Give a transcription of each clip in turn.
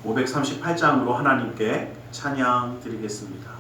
538장으로 하나님께 찬양 드리겠습니다.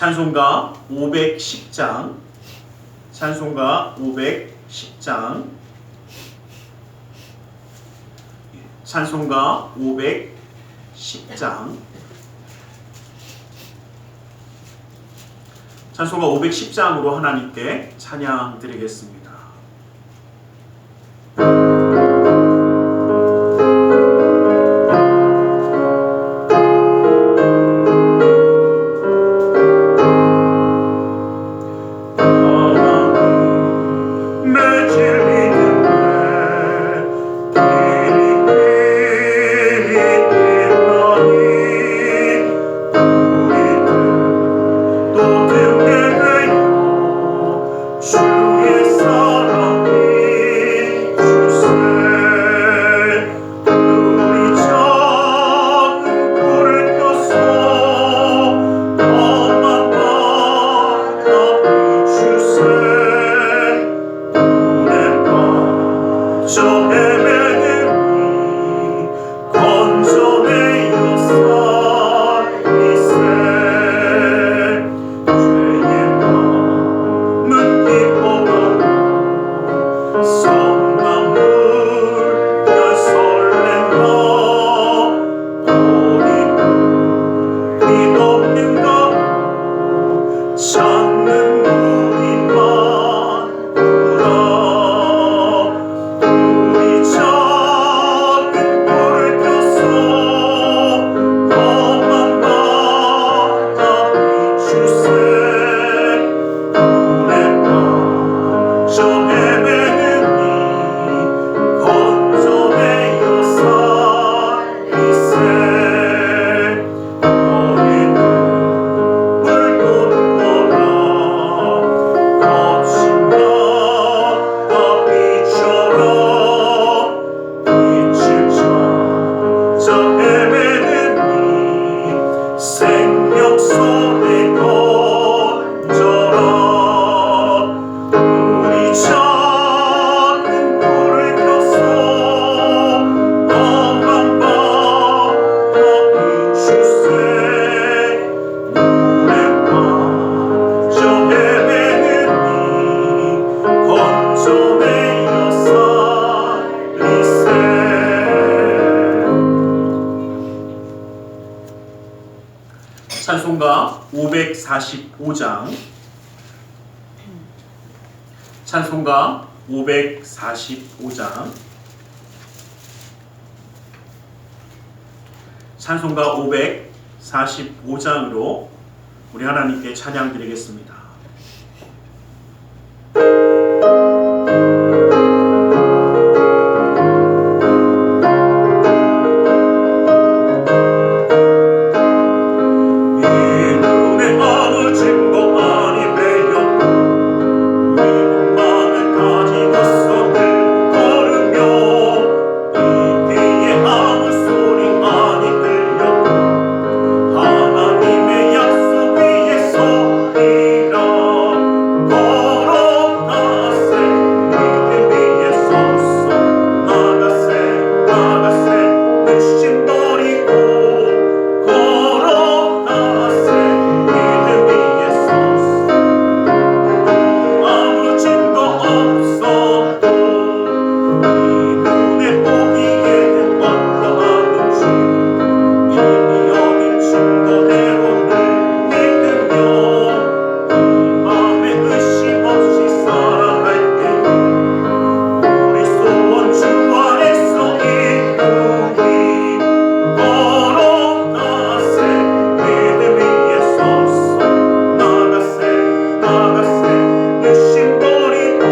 찬송가 510장, 찬송가 510장, 찬송가 510장, 찬송가 510장으로 하나님께 찬양 드리겠습니다. 내 진리는 저 헤매는 이 건져내어 살리세. 죄의 마음은 기뻐하고 성나물 별 설렌다. 어디 믿없는가 찾는 우리만 우라. 우리 작은 불을 켜서 험한 바다 비추세. 물에 빠져 헤매는 이 건져내어 살리세. 너희는 물도 누워라. 거친 바다 비춰라. 빛을 찾아 헤매는 이 생명선에 던져라. 우리 작은 불을 켜서 험한 바다 비추세. 물에 빠져 헤매는 이 건져내어 살리세. 찬송가 545장, 찬송가 545장, 찬송가 545장으로 우리 하나님께 찬양 드리겠습니다. 이 눈에 아무 증거 아니 배였고 믿음만을 가지고서 걸으며 이 귀에 아무 소리 아니 들렸고 하나님의 약속 위에 서리라. 걸어가세 믿음 위에 서서 나가세 나가세 늦신 버리고 걸어가세 믿음 위에 서서 아무 증거 없어도 이 눈에 보기에는 어떠하든지 이미 여긴 증거대로를 믿으며 이 맘에 의심 없이 살아갈 때 우리 소원 주 안에서 이루리. 걸어가세 믿음 위에 서서 나가세 나가세 늦심 버리고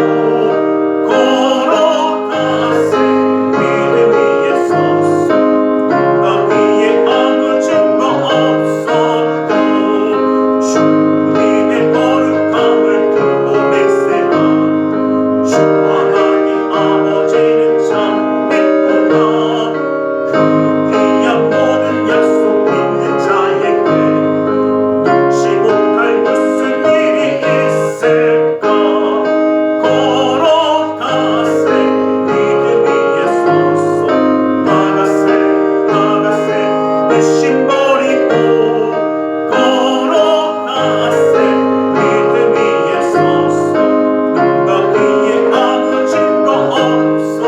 걸어가세 믿음 위에 서서 나 위에 아무 증거 없어도 주님의 거룩함을 두고 맹세한 주 하나님 아버지는 참 믿구나. 그 귀한 모든 약속 믿는 자에게 능치 못할 무슨 일이 있을까. 걸어가세 믿음 위에 서서 나가세 나가세 늦심 버리고 걸어가세 믿음 위에 서서 누가 위에 아무 증거 없어도.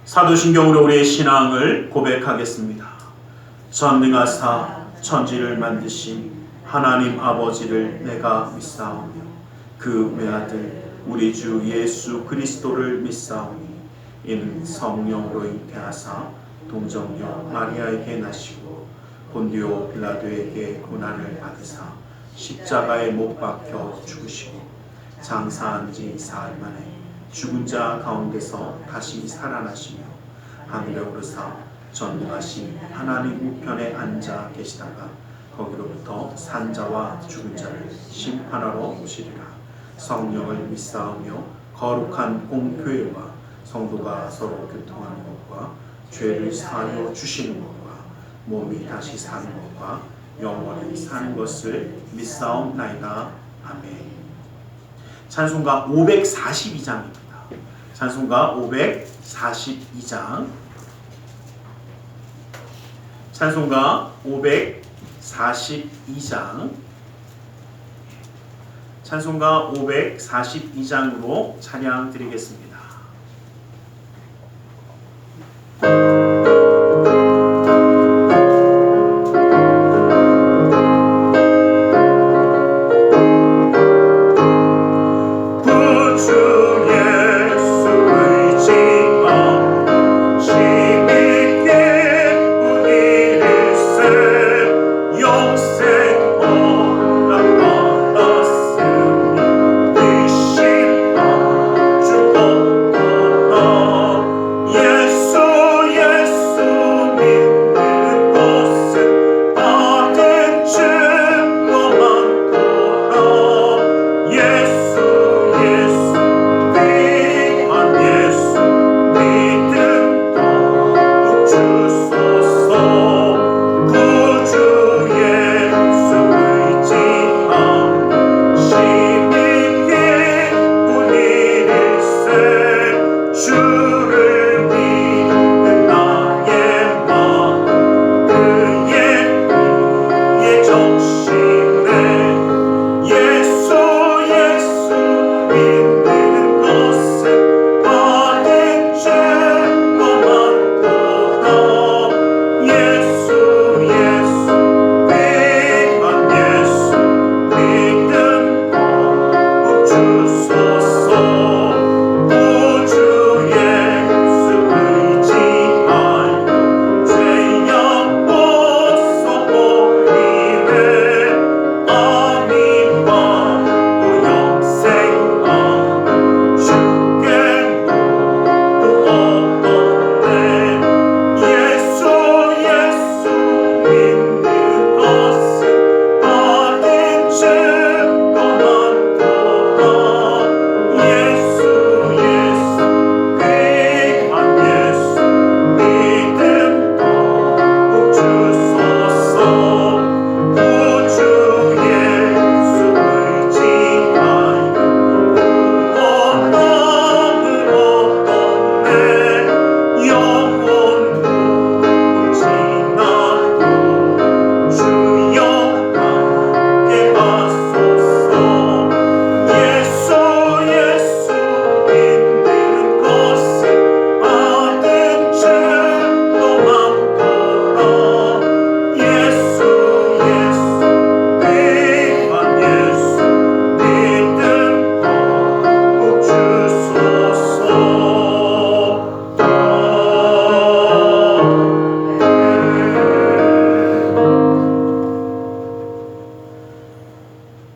사도신경으로 우리의 신앙을 고백하겠습니다. 전능하사 천지를 만드신 하나님 아버지를 내가 믿사오며 그 외아들 우리 주 예수 그리스도를 믿사오니 이는 성령으로 잉태하사 동정녀 마리아에게 나시고 본디오 빌라도에게 고난을 받으사 십자가에 못 박혀 죽으시고 장사한 지 사흘 만에 죽은 자 가운데서 다시 살아나시며 하늘에 오르사 전능하신 하나님 우편에 앉아 계시다가 거기로부터 산자와 죽은 자를 심판하러 오시리라. 성령을 믿사오며 거룩한 공교회와 성도가 서로 교통하는 것과 죄를 사하여 주시는 것과 몸이 다시 사는 것과 영원히 사는 것을 믿사옵나이다. 아멘. 찬송가 542장입니다. 찬송가 542장. 찬송가 542장. 찬송가 542장으로 찬양 드리겠습니다.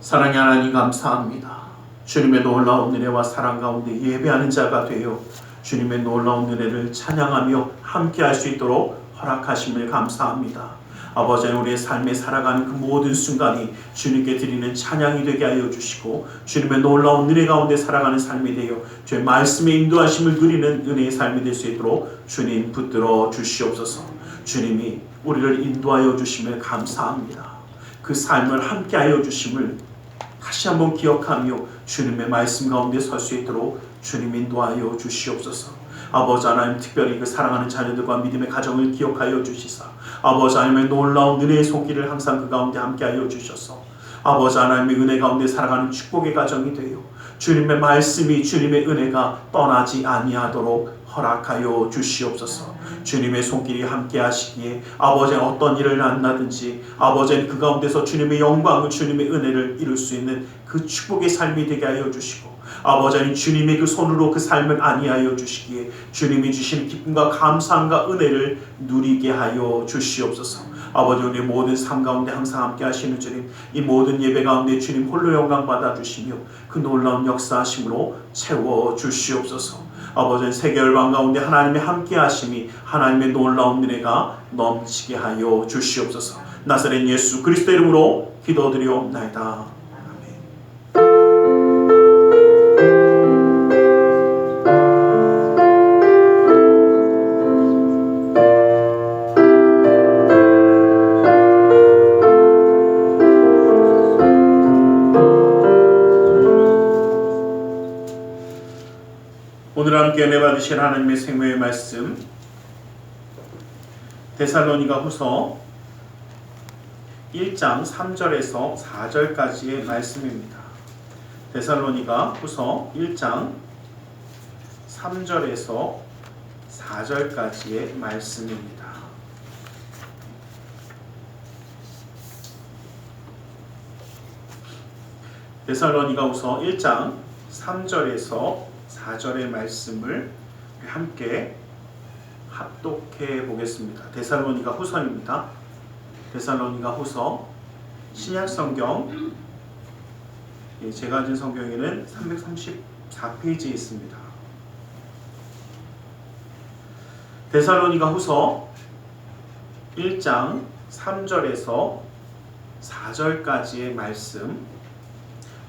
사랑의 하나님 감사합니다. 주님의 놀라운 은혜와 사랑 가운데 예배하는 자가 되어 주님의 놀라운 은혜를 찬양하며 함께할 수 있도록 허락하심을 감사합니다. 아버지, 우리의 삶에 살아가는 그 모든 순간이 주님께 드리는 찬양이 되게 하여 주시고 주님의 놀라운 은혜 가운데 살아가는 삶이 되어 주의 말씀의 인도하심을 누리는 은혜의 삶이 될 수 있도록 주님 붙들어 주시옵소서. 주님이 우리를 인도하여 주심을 감사합니다. 그 삶을 함께하여 주심을 다시 한번 기억하며 주님의 말씀 가운데 설 수 있도록 주님 인도하여 주시옵소서. 아버지 하나님, 특별히 그 사랑하는 자녀들과 믿음의 가정을 기억하여 주시사 아버지 하나님의 놀라운 은혜의 손길을 항상 그 가운데 함께하여 주셔서 아버지 하나님의 은혜 가운데 살아가는 축복의 가정이 되어 주님의 말씀이, 주님의 은혜가 떠나지 아니하도록 허락하여 주시옵소서. 주님의 손길이 함께 하시기에 아버지 어떤 일을 만나든지 아버지 그 가운데서 주님의 영광을, 주님의 은혜를 이룰 수 있는 그 축복의 삶이 되게 하여 주시고 아버지 주님의 그 손으로 그 삶을 안위하여 주시기에 주님이 주시는 기쁨과 감사함과 은혜를 누리게 하여 주시옵소서. 아버지, 우리의 모든 삶 가운데 항상 함께 하시는 주님, 이 모든 예배 가운데 주님 홀로 영광 받아 주시며 그 놀라운 역사하심으로 채워 주시옵소서. 아버지, 세계 열방 가운데 하나님의 함께 하심이, 하나님의 놀라운 은혜가 넘치게 하여 주시옵소서. 나사렛 예수 그리스도 이름으로 기도드리옵나이다. 함께 은혜 받으실 하나님의 생명의 말씀 데살로니가 후서 1장 3절에서 4절까지의 말씀입니다. 데살로니가 후서 1장 3절에서 4절까지의 말씀입니다. 데살로니가 후서 1장 3절에서 4절의 말씀을 함께 합독해 보겠습니다. 데살로니가 후서입니다. 데살로니가 후서 신약성경 제가 가진 성경에는 334페이지에 있습니다. 데살로니가 후서 1장 3절에서 4절까지의 말씀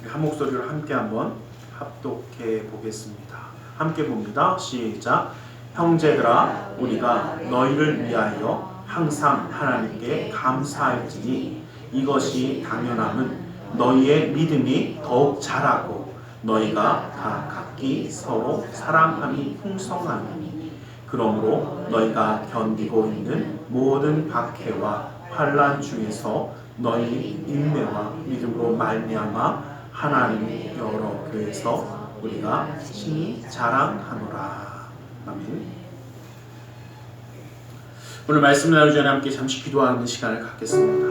한 목소리로 함께 한번 합독해 보겠습니다. 함께 봅니다. 시작. 형제들아 우리가 너희를 위하여 항상 하나님께 감사할지니 이것이 당연함은 너희의 믿음이 더욱 자라고 너희가 다 각기 서로 사랑함이 풍성하니 그러므로 너희가 견디고 있는 모든 박해와 환난 중에서 너희 인내와 믿음으로 말미암아 하나님 여러 교회에서 우리가 친히 자랑하노라. 아멘. 오늘 말씀 나누기 전에 함께 잠시 기도하는 시간을 갖겠습니다.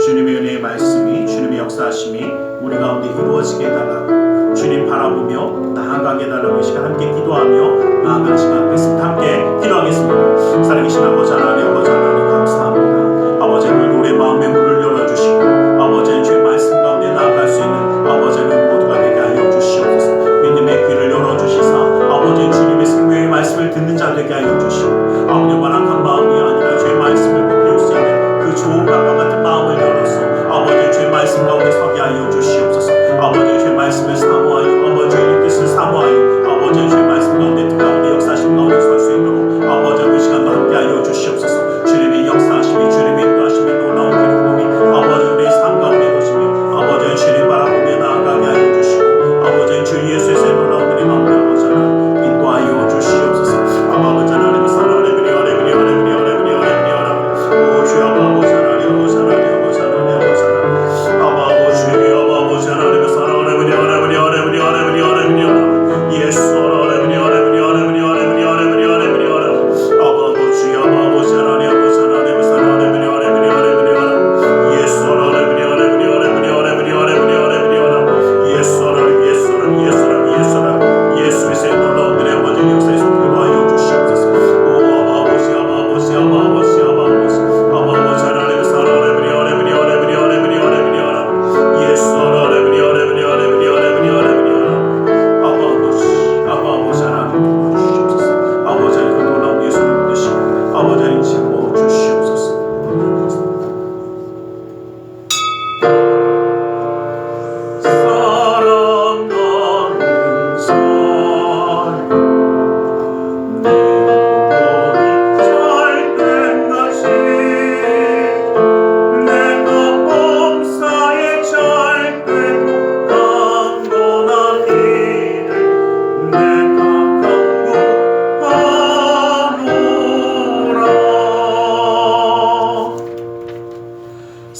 주님의 은혜의 말씀이 주님의 역사하심이 우리 가운데 이루어지게 해달라고 주님 바라보며 나아가게 해달라고 이 시간 함께 기도하며 나아가는 시간 갖겠습니다. 함께 기도하겠습니다. 살아계신 아버지 하나님 감사합니다. 아버지 오늘 우리의 마음의 문을 열어주시고 아버지 주의 말씀 가운데 나아갈 수 있는 아버지는 모두가 되게 하여 주시옵소서. 믿음의 귀를 열어주시사 아버지 주님의 생명의 말씀을 듣는 자 되게 하여 주시고 아버지 완악한 마음이 아니라 주의 말씀을 배울 수 있는 그 좋은 마음과 같은 마음을 열어서 아버지 주의 말씀 가운데 서게 하여 주시옵소서. 아버지 주의 말씀을 사모하여 아버지 주의 뜻을 사모하여 아버지 주의 말씀 가운데 뜻 가운데 역사하심 가운데 설 수 있도록 아버지 그 시간도 함께 하여 주시옵소서. 주님의 역사하심이 주님의 인도하심이 놀라운 기쁨이 아버지 우리의 삶 가운데 거시며 아버지 주님 바라보며 나아가게 하여 주시고 아버지 주 예수의 놀라운 은혜 가운데 아버지 하나님 인도하여 주시옵소서. 아버지 하나님 사랑하는 은혜 하나님 오 주여 아버지 하나님 아버지 하나님 아버지 하나님 아버지 하나님 아버지 하나님 사랑하는 은혜 하나님 예수 하나님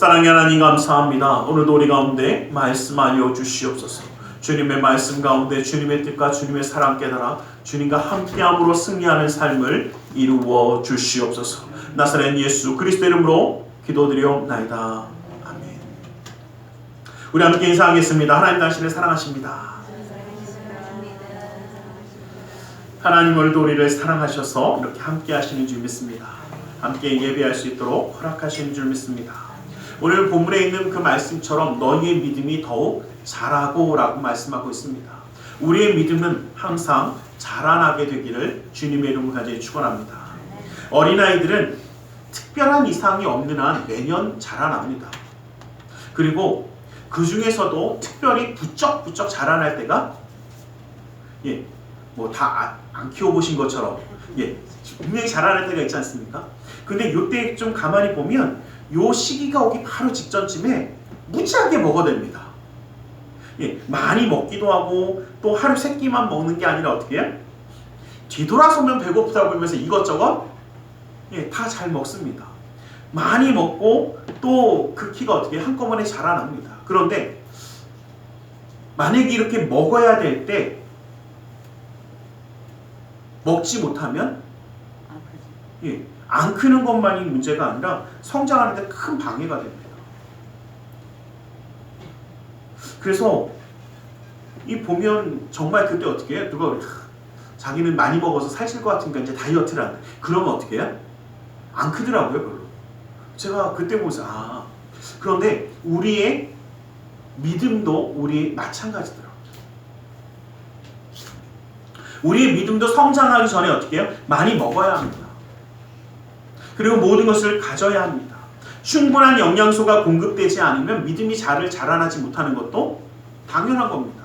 사랑의 하나님 감사합니다. 오늘도 우리 가운데 말씀하여 주시옵소서. 주님의 말씀 가운데 주님의 뜻과 주님의 사랑 깨달아 주님과 함께함으로 승리하는 삶을 이루어 주시옵소서. 나사렛 예수 그리스도 이름으로 기도드리옵나이다. 아멘. 우리 함께 인사하겠습니다. 하나님 당신을 사랑하십니다. 하나님 오늘도 우리를 사랑하셔서 이렇게 함께 하시는 줄 믿습니다. 함께 예배할 수 있도록 허락하시는 줄 믿습니다. 오늘 본문에 있는 그 말씀처럼 너희의 믿음이 더욱 자라고 라고 말씀하고 있습니다. 우리의 믿음은 항상 자라나게 되기를 주님의 이름으로 간절히 축원합니다. 어린아이들은 특별한 이상이 없는 한 매년 자라납니다. 그리고 그 중에서도 특별히 부쩍부쩍 자라날 때가 뭐 다 안 키워보신 것처럼 분명히 자라날 때가 있지 않습니까? 근데 이때 좀 가만히 보면 요 시기가 오기 바로 직전쯤에 무지하게 먹어댑니다. 많이 먹기도 하고 또 하루 3끼만 먹는 게 아니라 어떻게 해요? 뒤돌아서면 배고프다고 하면서 이것저것 다 잘 먹습니다. 많이 먹고 또 그 키가 어떻게 한꺼번에 자라납니다. 그런데 만약에 이렇게 먹어야 될 때 먹지 못하면 안 크는 것만이 문제가 아니라 성장하는 데 큰 방해가 됩니다. 그래서 이 보면 정말 그때 어떻게 해요? 누가 그래, 자기는 많이 먹어서 살찔 것 같으니까 이제 다이어트를 한다. 그러면 어떻게 해요? 안 크더라고요, 별로. 제가 그때 보면서 그런데 우리의 믿음도 우리 마찬가지더라고요. 우리의 믿음도 성장하기 전에 어떻게 해요? 많이 먹어야 합니다. 그리고 모든 것을 가져야 합니다. 충분한 영양소가 공급되지 않으면 믿음이 잘 자라나지 못하는 것도 당연한 겁니다.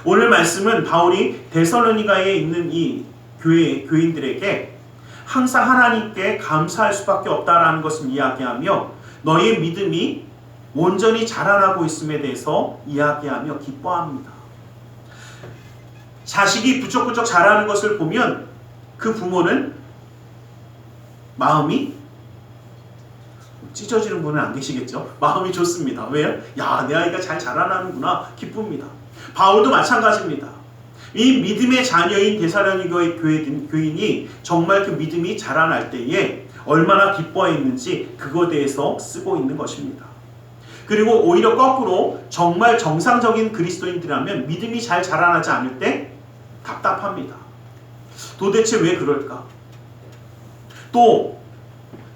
오늘 말씀은 바울이 데살로니가에 있는 이 교인들에게 항상 하나님께 감사할 수밖에 없다라는 것을 이야기하며 너희의 믿음이 온전히 자라나고 있음에 대해서 이야기하며 기뻐합니다. 자식이 부쩍부쩍 자라는 것을 보면 그 부모는 마음이 찢어지는 분은 안 계시겠죠? 마음이 좋습니다. 왜요? 야, 내 아이가 잘 자라나는구나. 기쁩니다. 바울도 마찬가지입니다. 이 믿음의 자녀인 데살로니가의 교인이 정말 그 믿음이 자라날 때에 얼마나 기뻐했는지 그거에 대해서 쓰고 있는 것입니다. 그리고 오히려 거꾸로 정말 정상적인 그리스도인들이라면 믿음이 잘 자라나지 않을 때 답답합니다. 도대체 왜 그럴까? 또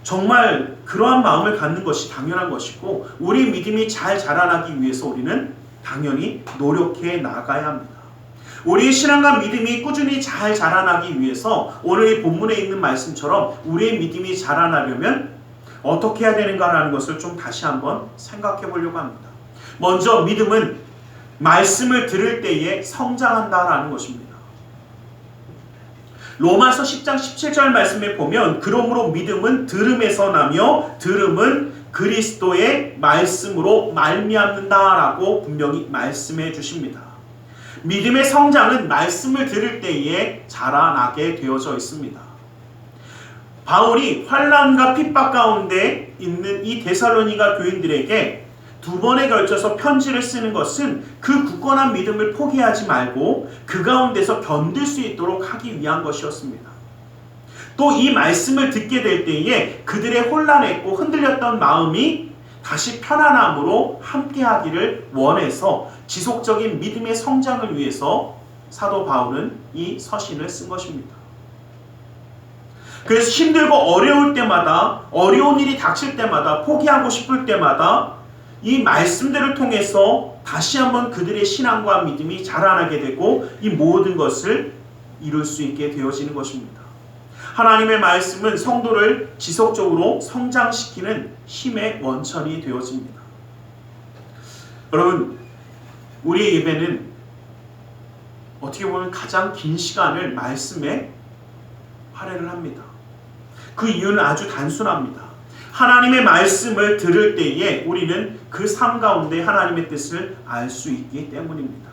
정말 그러한 마음을 갖는 것이 당연한 것이고 우리 믿음이 잘 자라나기 위해서 우리는 당연히 노력해 나가야 합니다. 우리의 신앙과 믿음이 꾸준히 잘 자라나기 위해서 오늘 이 본문에 있는 말씀처럼 우리의 믿음이 자라나려면 어떻게 해야 되는가라는 것을 좀 다시 한번 생각해 보려고 합니다. 먼저 믿음은 말씀을 들을 때에 성장한다라는 것입니다. 로마서 10장 17절 말씀에 보면 그러므로 믿음은 들음에서 나며 들음은 그리스도의 말씀으로 말미암는다라고 분명히 말씀해 주십니다. 믿음의 성장은 말씀을 들을 때에 자라나게 되어져 있습니다. 바울이 환난과 핍박 가운데 있는 이 데살로니가 교인들에게 두 번에 걸쳐서 편지를 쓰는 것은 그 굳건한 믿음을 포기하지 말고 그 가운데서 견딜 수 있도록 하기 위한 것이었습니다. 또 이 말씀을 듣게 될 때에 그들의 혼란했고 흔들렸던 마음이 다시 편안함으로 함께하기를 원해서 지속적인 믿음의 성장을 위해서 사도 바울은 이 서신을 쓴 것입니다. 그래서 힘들고 어려울 때마다 어려운 일이 닥칠 때마다 포기하고 싶을 때마다 이 말씀들을 통해서 다시 한번 그들의 신앙과 믿음이 자라나게 되고 이 모든 것을 이룰 수 있게 되어지는 것입니다. 하나님의 말씀은 성도를 지속적으로 성장시키는 힘의 원천이 되어집니다. 여러분, 우리의 예배는 어떻게 보면 가장 긴 시간을 말씀에 할애를 합니다. 그 이유는 아주 단순합니다. 하나님의 말씀을 들을 때에 우리는 그 삶 가운데 하나님의 뜻을 알 수 있기 때문입니다.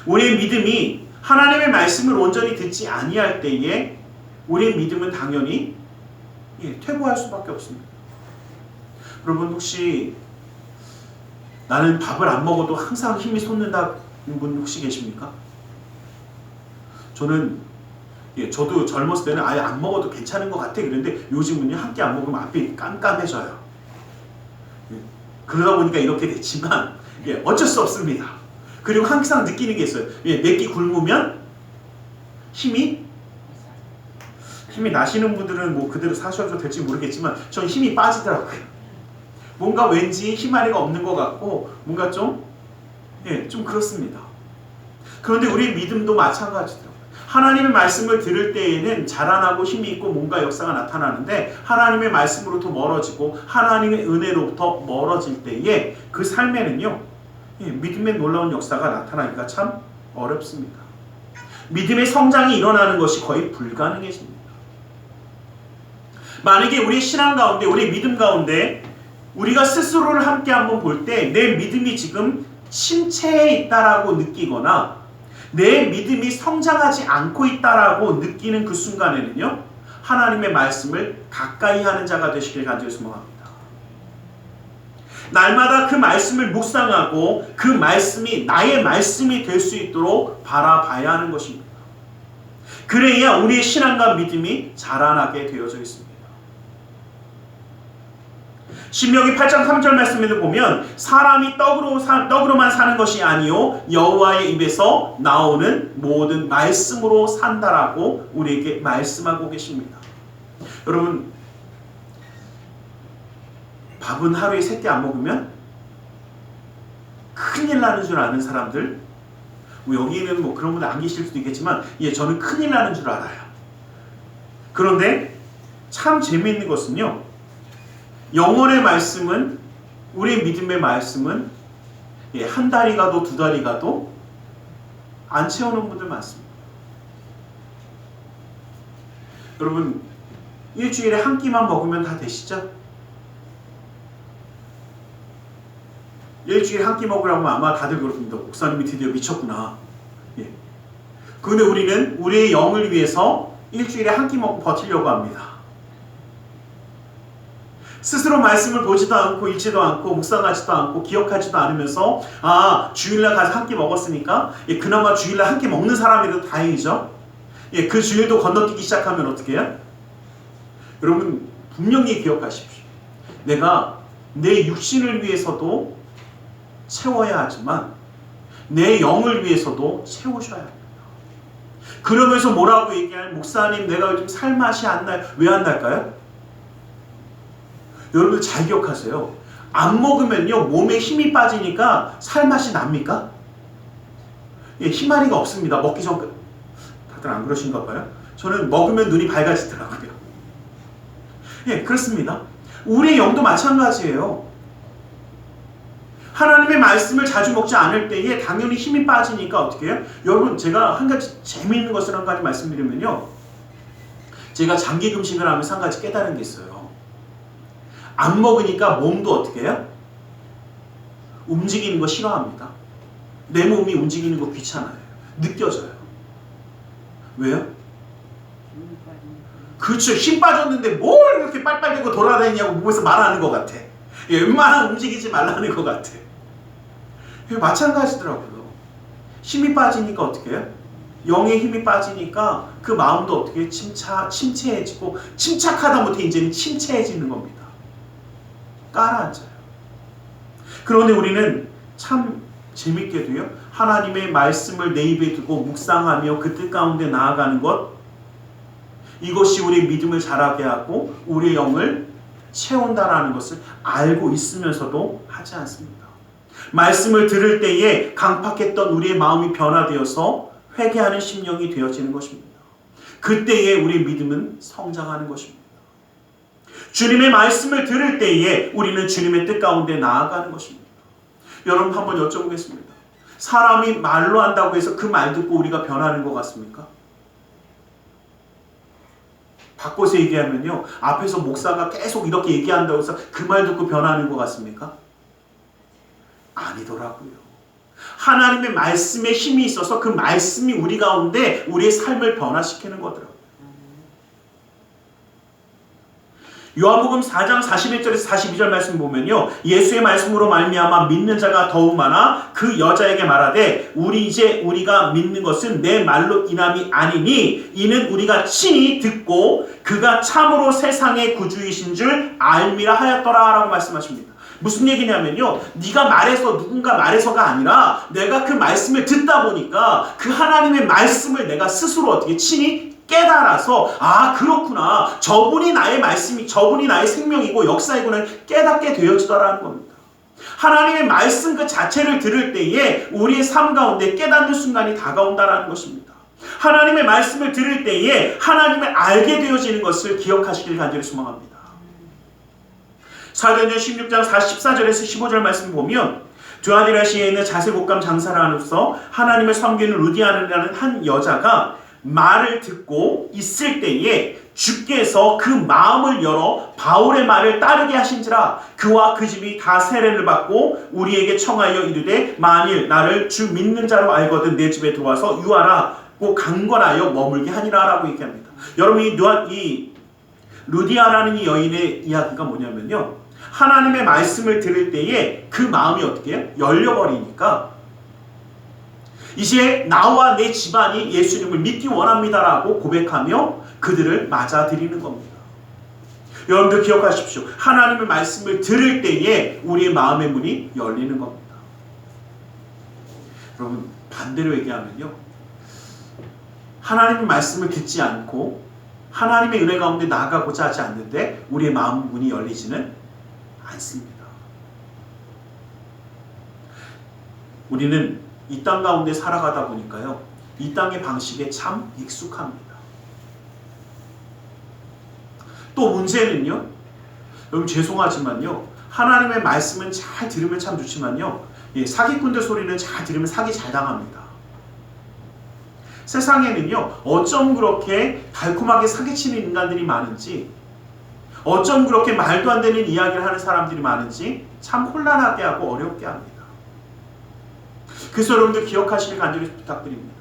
우리의 믿음이 하나님의 말씀을 온전히 듣지 아니할 때에 우리의 믿음은 당연히 퇴보할 수밖에 없습니다. 여러분, 혹시 나는 밥을 안 먹어도 항상 힘이 솟는다는 분 혹시 계십니까? 저도 젊었을 때는 아예 안 먹어도 괜찮은 것 같아 그랬는데 요즘은요, 한 끼 안 먹으면 앞이 깜깜해져요. 그러다 보니까 이렇게 됐지만 어쩔 수 없습니다. 그리고 항상 느끼는 게 있어요. 몇 끼 굶으면 힘이 나시는 분들은 뭐 그대로 사셔도 될지 모르겠지만 전 힘이 빠지더라고요. 뭔가 왠지 힘아래가 없는 것 같고 뭔가 좀 그렇습니다. 그런데 우리 믿음도 마찬가지더라고요. 하나님의 말씀을 들을 때에는 자라나고 힘이 있고 뭔가 역사가 나타나는데 하나님의 말씀으로부터 멀어지고 하나님의 은혜로부터 멀어질 때에 그 삶에는요, 믿음의 놀라운 역사가 나타나기가 참 어렵습니다. 믿음의 성장이 일어나는 것이 거의 불가능해집니다. 만약에 우리 신앙 가운데, 우리 믿음 가운데 우리가 스스로를 함께 한번 볼 때 내 믿음이 지금 침체해 있다라고 느끼거나 내 믿음이 성장하지 않고 있다라고 느끼는 그 순간에는요, 하나님의 말씀을 가까이 하는 자가 되시길 간절히 소망합니다. 날마다 그 말씀을 묵상하고 그 말씀이 나의 말씀이 될 수 있도록 바라봐야 하는 것입니다. 그래야 우리의 신앙과 믿음이 자라나게 되어져 있습니다. 신명기 8장 3절 말씀을 보면 사람이 떡으로만 사는 것이 아니요 여호와의 입에서 나오는 모든 말씀으로 산다라고 우리에게 말씀하고 계십니다. 여러분, 밥은 하루에 3끼 안 먹으면 큰일 나는 줄 아는 사람들, 여기는 뭐 그런 분들 안 계실 수도 있겠지만, 저는 큰일 나는 줄 알아요. 그런데 참 재미있는 것은요, 영혼의 말씀은, 우리의 믿음의 말씀은 한 달이 가도 2달이 가도 안 채우는 분들 많습니다. 여러분, 일주일에 한 끼만 먹으면 다 되시죠? 일주일에 한 끼 먹으라고 하면 아마 다들 그렇습니다. 목사님이 드디어 미쳤구나. 그런데 우리는 우리의 영을 위해서 일주일에 한 끼 먹고 버티려고 합니다. 스스로 말씀을 보지도 않고 읽지도 않고 묵상하지도 않고 기억하지도 않으면서 주일날 가서 한 끼 먹었으니까 그나마 주일날 한 끼 먹는 사람이라도 다행이죠. 그 주일도 건너뛰기 시작하면 어떻게 해요? 여러분, 분명히 기억하십시오. 내가 내 육신을 위해서도 채워야 하지만 내 영을 위해서도 채우셔야 합니다. 그러면서 뭐라고 얘기하면, 목사님 내가 요즘 살맛이 안 나요. 왜 안 날까요? 여러분들 잘 기억하세요. 안 먹으면요 몸에 힘이 빠지니까 살맛이 납니까? 희마리가 없습니다. 먹기 전까지. 다들 안 그러신가 봐요. 저는 먹으면 눈이 밝아지더라고요. 그렇습니다. 우리의 영도 마찬가지예요. 하나님의 말씀을 자주 먹지 않을 때에 당연히 힘이 빠지니까 어떻게 해요? 여러분, 제가 한 가지 재미있는 것을 한 가지 말씀드리면요, 제가 장기 금식을 하면서 한 가지 깨달은 게 있어요. 안 먹으니까 몸도 어떻게 해요? 움직이는 거 싫어합니다. 내 몸이 움직이는 거 귀찮아요. 느껴져요. 왜요? 그렇죠. 힘 빠졌는데 뭘 이렇게 빨빨대고 돌아다니냐고 몸에서 말하는 것 같아. 웬만하면 움직이지 말라는 것 같아. 마찬가지더라고요. 힘이 빠지니까 어떻게 해요? 영의 힘이 빠지니까 그 마음도 어떻게 해요? 침체해지고, 침착하다 못해 이제는 침체해지는 겁니다. 깔아앉아요. 그런데 우리는 참 재밌게도요, 하나님의 말씀을 내 입에 두고 묵상하며 그 뜻 가운데 나아가는 것, 이것이 우리의 믿음을 자라게 하고 우리의 영을 채운다라는 것을 알고 있으면서도 하지 않습니다. 말씀을 들을 때에 강팍했던 우리의 마음이 변화되어서 회개하는 심령이 되어지는 것입니다. 그때에 우리의 믿음은 성장하는 것입니다. 주님의 말씀을 들을 때에 우리는 주님의 뜻 가운데 나아가는 것입니다. 여러분, 한번 여쭤보겠습니다. 사람이 말로 한다고 해서 그 말 듣고 우리가 변하는 것 같습니까? 바꿔서 얘기하면요, 앞에서 목사가 계속 이렇게 얘기한다고 해서 그 말 듣고 변하는 것 같습니까? 아니더라고요. 하나님의 말씀에 힘이 있어서 그 말씀이 우리 가운데 우리의 삶을 변화시키는 거더라고요. 요한복음 4장 41절에서 42절 말씀 보면요, 예수의 말씀으로 말미암아 믿는 자가 더욱 많아 그 여자에게 말하되 우리가 믿는 것은 내 말로 인함이 아니니 이는 우리가 친히 듣고 그가 참으로 세상의 구주이신 줄 알미라 하였더라 라고 말씀하십니다. 무슨 얘기냐면요, 네가 말해서, 누군가 말해서가 아니라 내가 그 말씀을 듣다 보니까 그 하나님의 말씀을 내가 스스로 어떻게 친히 깨달아서, 그렇구나, 저분이 나의 말씀이, 저분이 나의 생명이고 역사이구나 깨닫게 되어지더라는 겁니다. 하나님의 말씀 그 자체를 들을 때에 우리의 삶 가운데 깨닫는 순간이 다가온다라는 것입니다. 하나님의 말씀을 들을 때에 하나님을 알게 되어지는 것을 기억하시길 간절히 소망합니다. 사도행전 16장 14절에서 15절 말씀 보면, 두아디라시에 있는 자색 옷감 장사를 하면서 하나님을 섬기는 루디아라는 한 여자가 말을 듣고 있을 때에 주께서 그 마음을 열어 바울의 말을 따르게 하신지라. 그와 그 집이 다 세례를 받고 우리에게 청하여 이르되 만일 나를 주 믿는 자로 알거든 내 집에 들어와서 유하라고 강권하여 머물게 하니라 라고 얘기합니다. 여러분 이 루디아라는 이 여인의 이야기가 뭐냐면요, 하나님의 말씀을 들을 때에 그 마음이 어떻게 해요? 열려버리니까 이제 나와 내 집안이 예수님을 믿기 원합니다라고 고백하며 그들을 맞아들이는 겁니다. 여러분들 기억하십시오. 하나님의 말씀을 들을 때에 우리의 마음의 문이 열리는 겁니다. 여러분 반대로 얘기하면요, 하나님의 말씀을 듣지 않고 하나님의 은혜 가운데 나아가고자 하지 않는데 우리의 마음 문이 열리지는 않습니다. 우리는 이 땅 가운데 살아가다 보니까요, 이 땅의 방식에 참 익숙합니다. 또 문제는요, 여러분 죄송하지만요, 하나님의 말씀은 잘 들으면 참 좋지만요, 사기꾼들 소리는 잘 들으면 사기 잘 당합니다. 세상에는요, 어쩜 그렇게 달콤하게 사기치는 인간들이 많은지, 어쩜 그렇게 말도 안 되는 이야기를 하는 사람들이 많은지 참 혼란하게 하고 어렵게 합니다. 그래서 여러분들 기억하시길 간절히 부탁드립니다.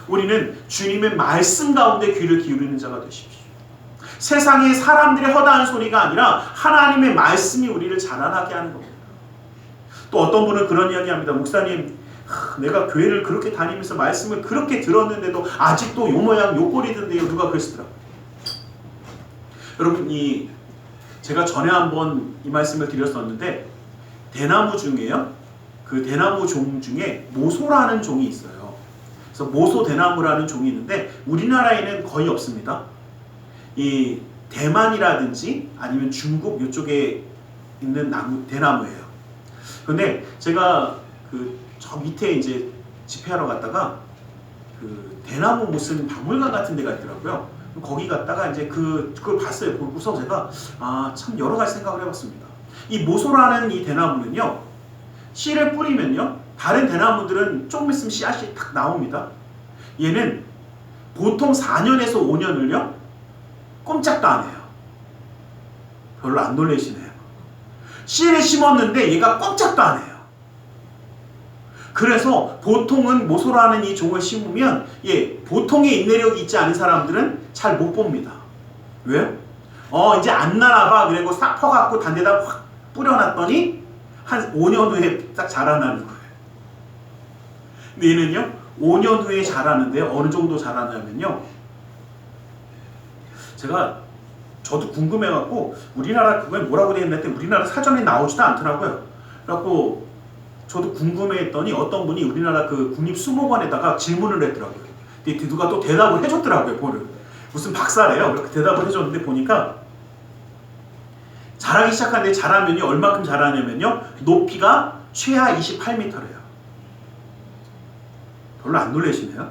우리는 주님의 말씀 가운데 귀를 기울이는 자가 되십시오. 세상의 사람들의 허다한 소리가 아니라 하나님의 말씀이 우리를 자라나게 하는 겁니다. 또 어떤 분은 그런 이야기합니다. 목사님, 내가 교회를 그렇게 다니면서 말씀을 그렇게 들었는데도 아직도 요 모양 요 꼴이던데요. 누가 그러시더라고요. 여러분 제가 전에 한번 이 말씀을 드렸었는데, 대나무 중에요, 그 대나무 종 중에 모소라는 종이 있어요. 그래서 모소 대나무라는 종이 있는데 우리나라에는 거의 없습니다. 이 대만이라든지 아니면 중국 이쪽에 있는 대나무예요. 근데 제가 저 밑에 이제 집회하러 갔다가 그 대나무 무슨 박물관 같은 데가 있더라고요. 거기 갔다가 이제 그걸 봤어요. 보고서 제가 참 여러 가지 생각을 해봤습니다. 이 모소라는 이 대나무는요, 씨를 뿌리면요, 다른 대나무들은 조금 있으면 씨앗이 딱 나옵니다. 얘는 보통 4년에서 5년을요 꼼짝도 안 해요. 별로 안 놀라시네요. 씨를 심었는데 얘가 꼼짝도 안 해요. 그래서 보통은 모소라는 이 종을 심으면 보통의 인내력이 있지 않은 사람들은 잘 못 봅니다. 왜요? 이제 안 나나봐. 그리고 싹 퍼갖고 단데다 확 뿌려놨더니 한 5년 후에 딱 자라나는 거예요. 근데 얘는요, 5년 후에 자라는데 어느 정도 자라냐면요, 저도 궁금해갖고 우리나라 그걸 뭐라고 되어 있는데 우리나라 사전에 나오지도 않더라고요. 그래갖고 저도 궁금해했더니 어떤 분이 우리나라 그 국립수목원에다가 질문을 했더라고요. 근데 누가 또 대답을 해줬더라고요. 무슨 박사래요. 그렇게 대답을 해줬는데 보니까 자라기 시작하는데 자라면요, 얼마큼 자라냐면요, 높이가 최하 28m래요. 별로 안 놀라시네요.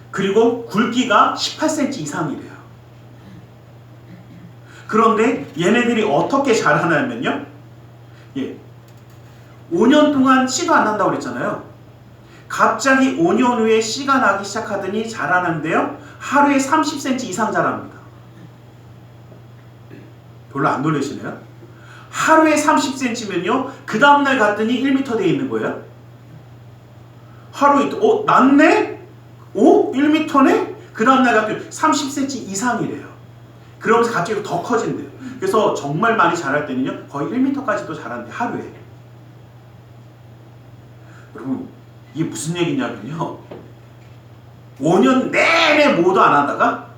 그리고 굵기가 18cm 이상이래요. 그런데 얘네들이 어떻게 자라냐면요, 5년 동안 씨도 안 난다고 그랬잖아요. 갑자기 5년 후에 씨가 나기 시작하더니 자라는데요, 하루에 30cm 이상 자랍니다. 별로 안 놀라시네요. 하루에 30cm면요, 그 다음날 갔더니 1m 돼 있는 거예요. 하루 이틀, 낫네? 1m네? 그 다음날 갔더니 30cm 이상이래요. 그러면서 갑자기 더 커진대요. 그래서 정말 많이 자랄 때는요, 거의 1m까지도 자란대, 하루에. 여러분, 이게 무슨 얘기냐면요, 5년 내내 뭐도 안 하다가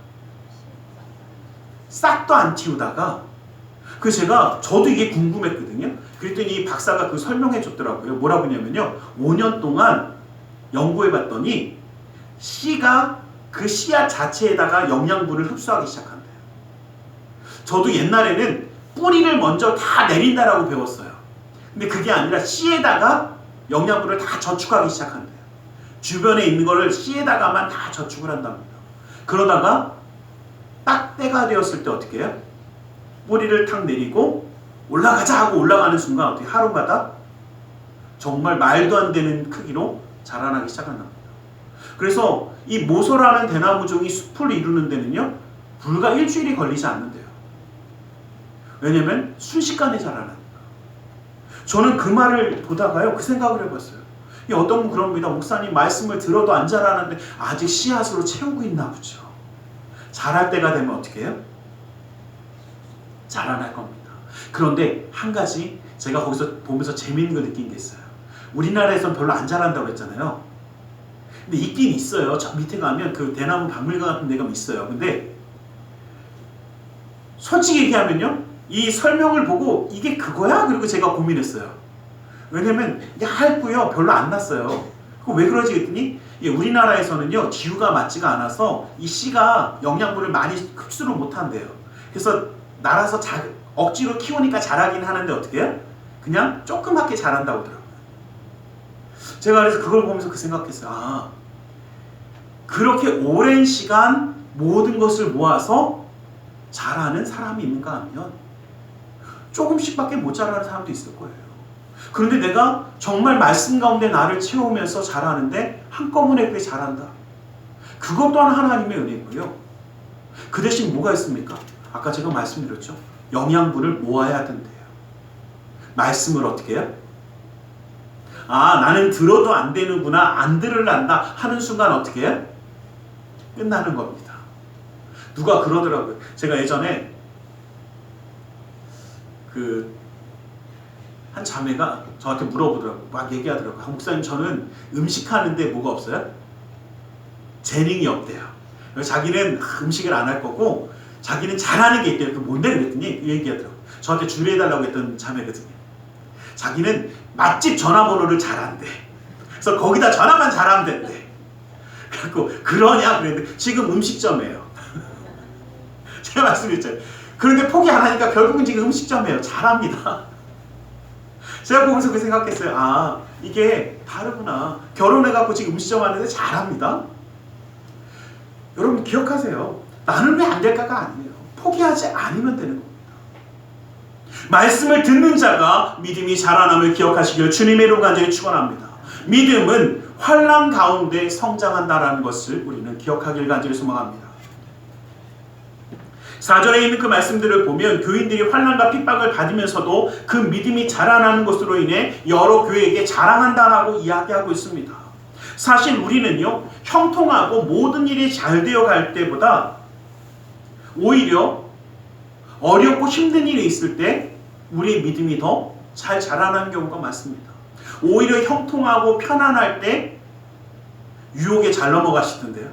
싹도 안 틔우다가 저도 이게 궁금했거든요. 그랬더니 이 박사가 설명해 줬더라고요. 뭐라고 하냐면요, 5년 동안 연구해 봤더니 씨가 그 씨앗 자체에다가 영양분을 흡수하기 시작한대요. 저도 옛날에는 뿌리를 먼저 다 내린다라고 배웠어요. 근데 그게 아니라 씨에다가 영양분을 다 저축하기 시작한대요. 주변에 있는 거를 씨에다가만 다 저축을 한답니다. 그러다가 딱 때가 되었을 때 어떻게 해요? 뿌리를 탁 내리고 올라가자 하고 올라가는 순간 어떻게 하루마다 정말 말도 안 되는 크기로 자라나기 시작한답니다. 그래서 이 모소라는 대나무종이 숲을 이루는 데는요 불과 일주일이 걸리지 않는데요. 왜냐면 순식간에 자라나니까. 저는 그 말을 보다가요 그 생각을 해봤어요. 어떤 분 그럽니다. 목사님 말씀을 들어도 안 자라는데 아직 씨앗으로 채우고 있나 보죠. 자랄 때가 되면 어떻게 해요? 자라날 겁니다. 그런데 한 가지 제가 거기서 보면서 재미있는 걸 느낀 게 있어요. 우리나라에서는 별로 안 자란다고 그랬잖아요. 근데 있긴 있어요. 저 밑에 가면 그 대나무 박물관 같은 데가 있어요. 근데 솔직히 얘기하면요 이 설명을 보고 이게 그거야? 그리고 제가 고민했어요. 왜냐면 얇고요 별로 안 났어요. 왜 그러지 그랬더니 우리나라에서는요 기후가 맞지가 않아서 이 씨가 영양분을 많이 흡수를 못한대요. 그래서 날아서 억지로 키우니까 자라긴 하는데 어떻게 해요? 그냥 조그맣게 자란다고 하더라고요. 제가 그래서 그걸 보면서 그 생각했어요. 아, 그렇게 오랜 시간 모든 것을 모아서 자라는 사람이 있는가 하면 조금씩밖에 못 자라는 사람도 있을 거예요. 그런데 내가 정말 말씀 가운데 나를 채우면서 자라는데 한꺼번에 그게 자란다. 그것 또한 하나님의 은혜고요. 그 대신 뭐가 있습니까? 아까 제가 말씀드렸죠. 영양분을 모아야 된대요. 말씀을 어떻게 해요? 아, 나는 들어도 안 되는구나, 안 들으란다 하는 순간 어떻게 해요? 끝나는 겁니다. 누가 그러더라고요. 제가 예전에 한 자매가 저한테 물어보더라고요. 막 얘기하더라고요. 목사님 저는 음식하는데 뭐가 없어요? 재능이 없대요. 자기는 음식을 안 할 거고 자기는 잘하는 게 있대요. 그 뭔데 그랬더니 그 얘기하더라고요. 저한테 주례해달라고 했던 자매거든요. 자기는 맛집 전화번호를 잘 안대. 그래서 거기다 전화만 잘하면 된대. 그래갖고 그러냐 그랬는데 지금 음식점이에요. 제가 말씀드렸잖아요. 그런데 포기 안 하니까 결국은 지금 음식점이에요. 잘합니다. 제가 보면서 그 생각했어요. 아, 이게 다르구나. 결혼해갖고 지금 음식점 하는데 잘합니다. 여러분 기억하세요. 나는 왜 안 될까가 아니에요. 포기하지 않으면 되는 겁니다. 말씀을 듣는 자가 믿음이 자라남을 기억하시길 주님의 이름으로 간절히 축원합니다. 믿음은 환난 가운데 성장한다라는 것을 우리는 기억하길 간절히 소망합니다. 4절에 있는 그 말씀들을 보면 교인들이 환난과 핍박을 받으면서도 그 믿음이 자라나는 것으로 인해 여러 교회에게 자랑한다라고 이야기하고 있습니다. 사실 우리는요 형통하고 모든 일이 잘 되어갈 때보다 오히려 어렵고 힘든 일이 있을 때 우리의 믿음이 더 잘 자라나는 경우가 많습니다. 오히려 형통하고 편안할 때 유혹에 잘 넘어가시던데요.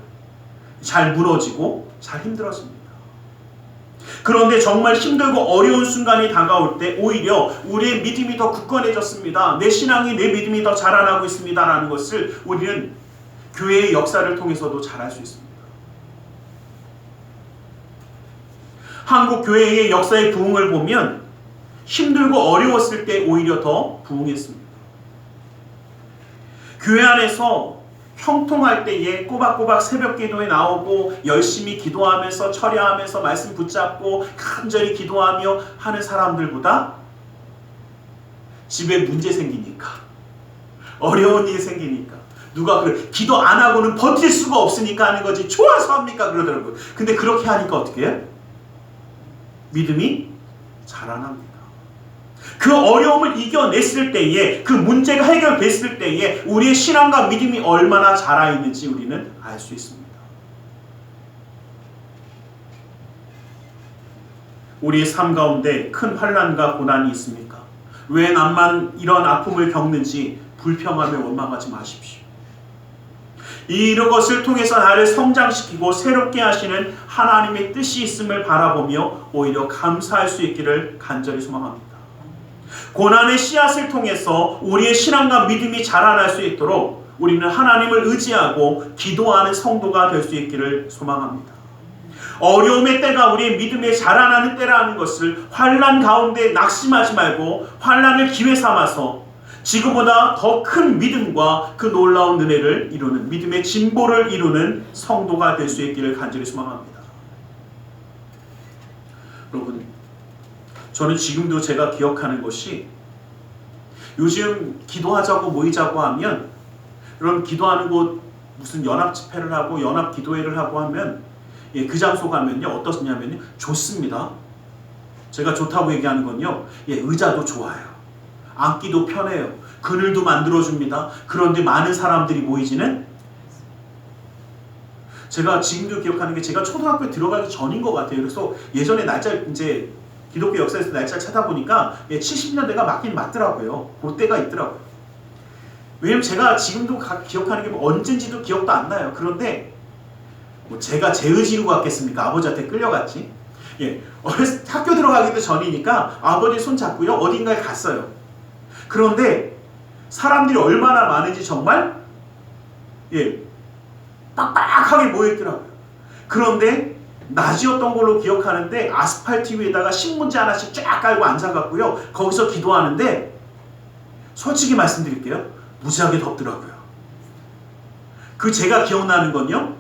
잘 무너지고 잘 힘들어집니다. 그런데 정말 힘들고 어려운 순간이 다가올 때 오히려 우리의 믿음이 더 굳건해졌습니다. 내 신앙이 내 믿음이 더 자라나고 있습니다 라는 것을 우리는 교회의 역사를 통해서도 잘 알 수 있습니다. 한국 교회의 역사의 부흥을 보면 힘들고 어려웠을 때 오히려 더 부흥했습니다. 교회 안에서 형통할 때에 꼬박꼬박 새벽 기도에 나오고 열심히 기도하면서 철야하면서 말씀 붙잡고 간절히 기도하며 하는 사람들보다 집에 문제 생기니까 어려운 일이 생기니까 누가 그래 기도 안 하고는 버틸 수가 없으니까 하는 거지 좋아서 합니까 그러더라고요. 근데 그렇게 하니까 어떻게 해요? 믿음이 자라납니다. 그 어려움을 이겨냈을 때에 그 문제가 해결됐을 때에 우리의 신앙과 믿음이 얼마나 자라있는지 우리는 알 수 있습니다. 우리의 삶 가운데 큰 환난과 고난이 있습니까? 왜 나만 이런 아픔을 겪는지 불평하며 원망하지 마십시오. 이런 것을 통해서 나를 성장시키고 새롭게 하시는 하나님의 뜻이 있음을 바라보며 오히려 감사할 수 있기를 간절히 소망합니다. 고난의 씨앗을 통해서 우리의 신앙과 믿음이 자라날 수 있도록 우리는 하나님을 의지하고 기도하는 성도가 될 수 있기를 소망합니다. 어려움의 때가 우리의 믿음에 자라나는 때라는 것을 환난 가운데 낙심하지 말고 환난을 기회 삼아서 지금보다 더 큰 믿음과 그 놀라운 은혜를 이루는 믿음의 진보를 이루는 성도가 될 수 있기를 간절히 소망합니다. 여러분, 저는 지금도 제가 기억하는 것이 요즘 기도하자고 모이자고 하면 여러분 기도하는 곳 무슨 연합 집회를 하고 연합 기도회를 하고 하면 그 장소 가면요 어떻냐면요 좋습니다. 제가 좋다고 얘기하는 건요 의자도 좋아요. 앉기도 편해요. 그늘도 만들어줍니다. 그런데 많은 사람들이 모이지는 제가 지금도 기억하는 게 제가 초등학교에 들어가기 전인 것 같아요. 그래서 예전에 날짜 이제 기독교 역사에서 날짜를 찾아보니까 70년대가 맞긴 맞더라고요. 그때가 있더라고요. 왜냐면 제가 지금도 기억하는 게 언젠지도 기억도 안 나요. 그런데 제가 제 의지로 갔겠습니까? 아버지한테 끌려갔지. 학교 들어가기도 전이니까 아버지 손 잡고요 어딘가에 갔어요. 그런데 사람들이 얼마나 많은지 정말 빡빡하게 모여있더라고요. 그런데 낮이었던 걸로 기억하는데 아스팔트 위에다가 신문지 하나씩 쫙 깔고 앉아갖고요 거기서 기도하는데 솔직히 말씀드릴게요 무지하게 덥더라고요. 제가 기억나는 건요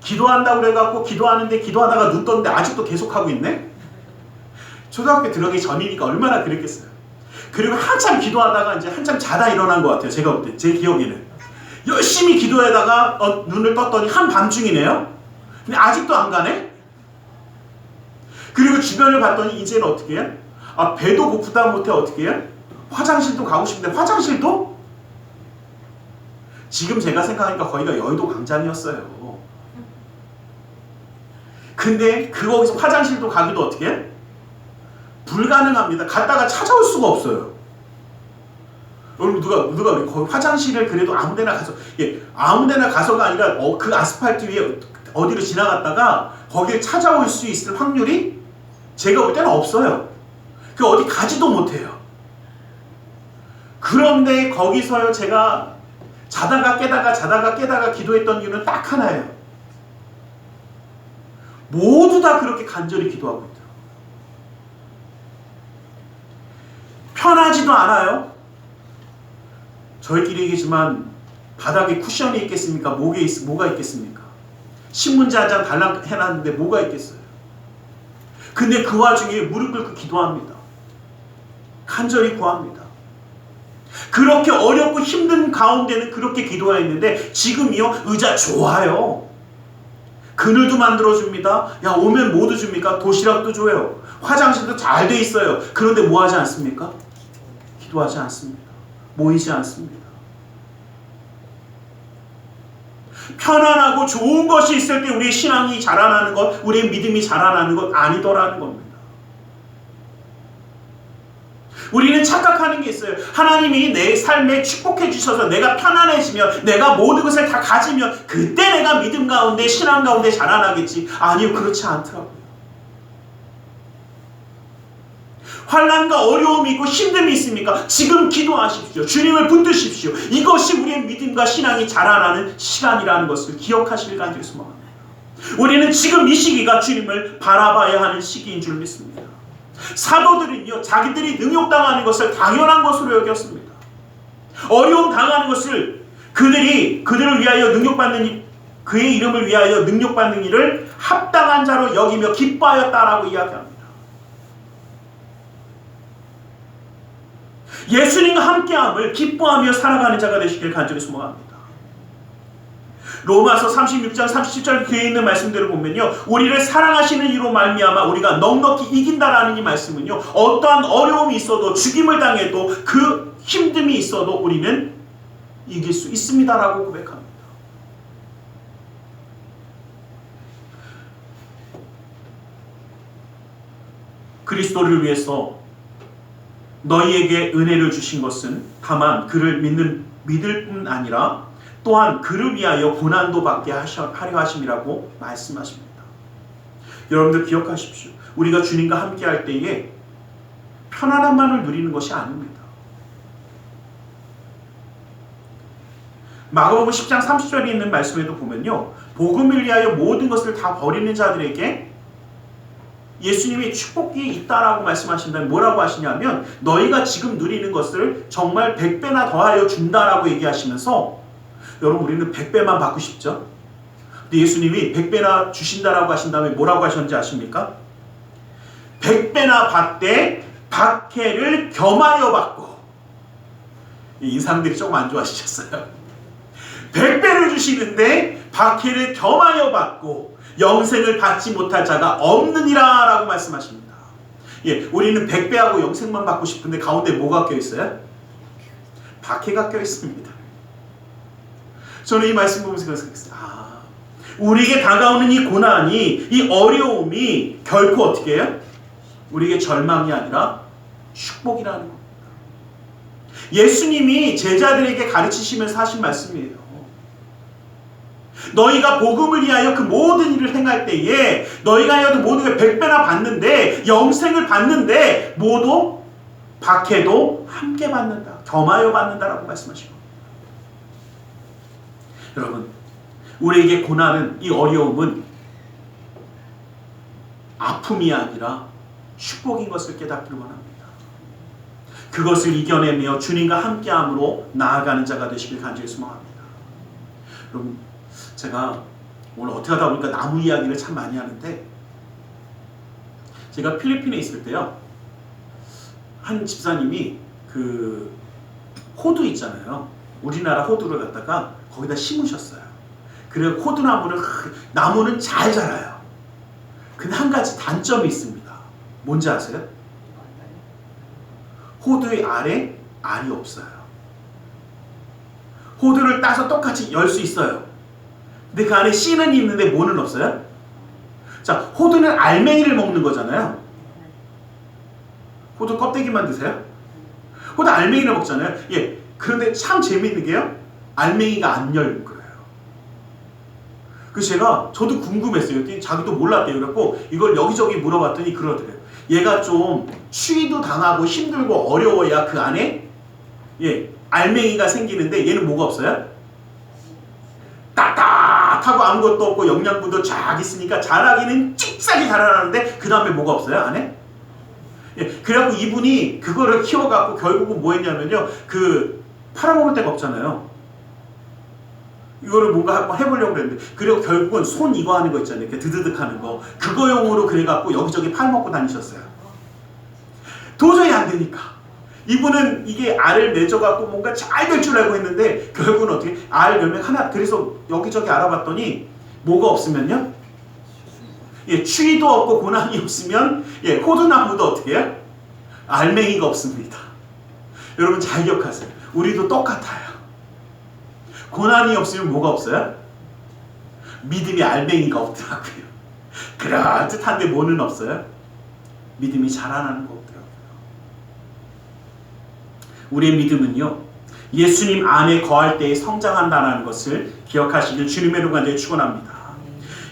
기도한다고 그래갖고 기도하는데 기도하다가 눈 떴는데 아직도 계속하고 있네? 초등학교 들어가기 전이니까 얼마나 그랬겠어요. 그리고 한참 기도하다가 이제 한참 자다 일어난 것 같아요. 제가 볼 때 제 기억에는 열심히 기도하다가 눈을 떴더니 한밤중이네요. 근데 아직도 안 가네? 그리고 주변을 봤더니 이제는 어떻게 해요? 배도 고프다 못해 어떻게 해요? 화장실도 가고 싶은데 화장실도? 지금 제가 생각하니까 거기가 여의도 광장이었어요. 근데 거기서 화장실도 가기도 어떻게 해? 불가능합니다. 갔다가 찾아올 수가 없어요. 여러분 누가 거기 화장실을 그래도 아무데나 가서 아무데나 가서가 아니라 그 아스팔트 위에 어디로 지나갔다가 거기를 찾아올 수 있을 확률이 제가 볼 때는 없어요. 어디 가지도 못해요. 그런데 거기서요 제가 자다가 깨다가 기도했던 이유는 딱 하나예요. 모두 다 그렇게 간절히 기도하고 있더라고요. 편하지도 않아요. 저희끼리 얘기지만 바닥에 쿠션이 있겠습니까? 뭐가 있겠습니까? 신문지 한 장 달랑 해놨는데 뭐가 있겠어요? 근데 그 와중에 무릎 꿇고 기도합니다. 간절히 구합니다. 그렇게 어렵고 힘든 가운데는 그렇게 기도했는데 지금이요 의자 좋아요. 그늘도 만들어줍니다. 오면 뭐도 줍니까? 도시락도 줘요. 화장실도 잘 돼 있어요. 그런데 뭐 하지 않습니까? 기도하지 않습니다. 모이지 않습니다. 편안하고 좋은 것이 있을 때 우리의 신앙이 자라나는 것, 우리의 믿음이 자라나는 것 아니더라는 겁니다. 우리는 착각하는 게 있어요. 하나님이 내 삶에 축복해 주셔서 내가 편안해지면 내가 모든 것을 다 가지면 그때 내가 믿음 가운데 신앙 가운데 자라나겠지. 아니요, 그렇지 않더라고요. 환난과 어려움이 있고 힘듦이 있습니까? 지금 기도하십시오. 주님을 붙드십시오. 이것이 우리의 믿음과 신앙이 자라나는 시간이라는 것을 기억하시길 간절히 소망합니다. 우리는 지금 이 시기가 주님을 바라봐야 하는 시기인 줄 믿습니다. 사도들은요 자기들이 능욕당하는 것을 당연한 것으로 여겼습니다. 어려움 당하는 것을 그들을 위하여 능욕받는 그의 이름을 위하여 능욕받는 일을 합당한 자로 여기며 기뻐하였다라고 이야기합니다. 예수님과 함께함을 기뻐하며 살아가는 자가 되시길 간절히 소망합니다. 로마서 36장 37절 뒤에 있는 말씀대로 보면요 우리를 사랑하시는 이로 말미암아 우리가 넉넉히 이긴다라는 이 말씀은요 어떠한 어려움이 있어도 죽임을 당해도 그 힘듦이 있어도 우리는 이길 수 있습니다라고 고백합니다. 그리스도를 위해서 너희에게 은혜를 주신 것은 다만 그를 믿을 뿐 아니라 또한 그를 위하여 고난도 받게 하려 하심이라고 말씀하십니다. 여러분들 기억하십시오. 우리가 주님과 함께 할 때에 편안함만을 누리는 것이 아닙니다. 마가복음 10장 30절에 있는 말씀에도 보면요 복음을 위하여 모든 것을 다 버리는 자들에게 예수님이 축복이 있다라고 말씀하신다면 뭐라고 하시냐면 너희가 지금 누리는 것을 정말 100배나 더하여 준다라고 얘기하시면서 여러분 우리는 100배만 받고 싶죠? 근데 예수님이 100배나 주신다라고 하신 다음에 뭐라고 하셨는지 아십니까? 100배나 받되 박해를 겸하여 받고 인상들이 조금 안 좋아지셨어요. 100배를 주시는데 박해를 겸하여 받고 영생을 받지 못할 자가 없느니라 라고 말씀하십니다. 예, 우리는 100배하고 영생만 받고 싶은데 가운데 뭐가 껴있어요? 박해가 껴있습니다. 저는 이 말씀 보면서 생각했어요. 우리에게 다가오는 이 고난이, 이 어려움이 결코 어떻게 해요? 우리에게 절망이 아니라 축복이라는 겁니다. 예수님이 제자들에게 가르치시면서 하신 말씀이에요. 너희가 복음을 위하여 그 모든 일을 행할 때에 너희가 하여도 모든 걸 100배나 받는데, 영생을 받는데 모두 박해도 함께 받는다, 겸하여 받는다라고 말씀하신 겁니다. 여러분, 우리에게 고난은, 이 어려움은 아픔이 아니라 축복인 것을 깨닫기를 원합니다. 그것을 이겨내며 주님과 함께함으로 나아가는 자가 되시길 간절히 소망합니다. 여러분, 제가 오늘 어떻게 하다 보니까 나무 이야기를 참 많이 하는데, 제가 필리핀에 있을 때요, 한 집사님이 그 호두 있잖아요. 우리나라 호두를 갖다가 거기다 심으셨어요. 그래서 나무는 잘 자라요. 근데 한 가지 단점이 있습니다. 뭔지 아세요? 호두의 알에 알이 없어요. 호두를 따서 똑같이 열 수 있어요. 근데 그 안에 씨는 있는데 뭐는 없어요? 자, 호두는 알맹이를 먹는 거잖아요. 호두 껍데기만 드세요? 호두 알맹이를 먹잖아요. 예. 그런데 참 재밌는 게요, 알맹이가 안 열린 거예요. 그래서 저도 궁금했어요. 자기도 몰랐대요. 그래갖고 이걸 여기저기 물어봤더니 그러더래요. 얘가 좀 추위도 당하고 힘들고 어려워야 그 안에 알맹이가 생기는데, 얘는 뭐가 없어요? 딱딱하고 아무것도 없고 영양분도 쫙 있으니까 자라기는 cik싹이 자라나는데 그 다음에 뭐가 없어요? 안에? 그래갖고 이분이 그거를 키워갖고 결국은 뭐 했냐면요, 그 팔아먹을 데가 없잖아요. 이거를 뭔가 한번 해보려고 그랬는데, 그리고 결국은 손 이거 하는 거 있잖아요. 이렇게 드드득 하는 거. 그거용으로 그래갖고 여기저기 팔먹고 다니셨어요. 도저히 안 되니까. 이분은 이게 알을 맺어갖고 뭔가 잘 될 줄 알고 했는데, 결국은 어떻게, 알 열매 하나, 그래서 여기저기 알아봤더니 뭐가 없으면요, 추위도 없고 고난이 없으면 호두나무도 어떻게 해요? 알맹이가 없습니다. 여러분 잘 기억하세요. 우리도 똑같아요. 고난이 없으면 뭐가 없어요? 믿음이 알맹이가 없더라고요. 그럴듯한데 뭐는 없어요? 믿음이 자라나는 거 없더라고요. 우리의 믿음은요, 예수님 안에 거할 때에 성장한다는 것을 기억하시길 주님의 이름으로 간절히 축원합니다.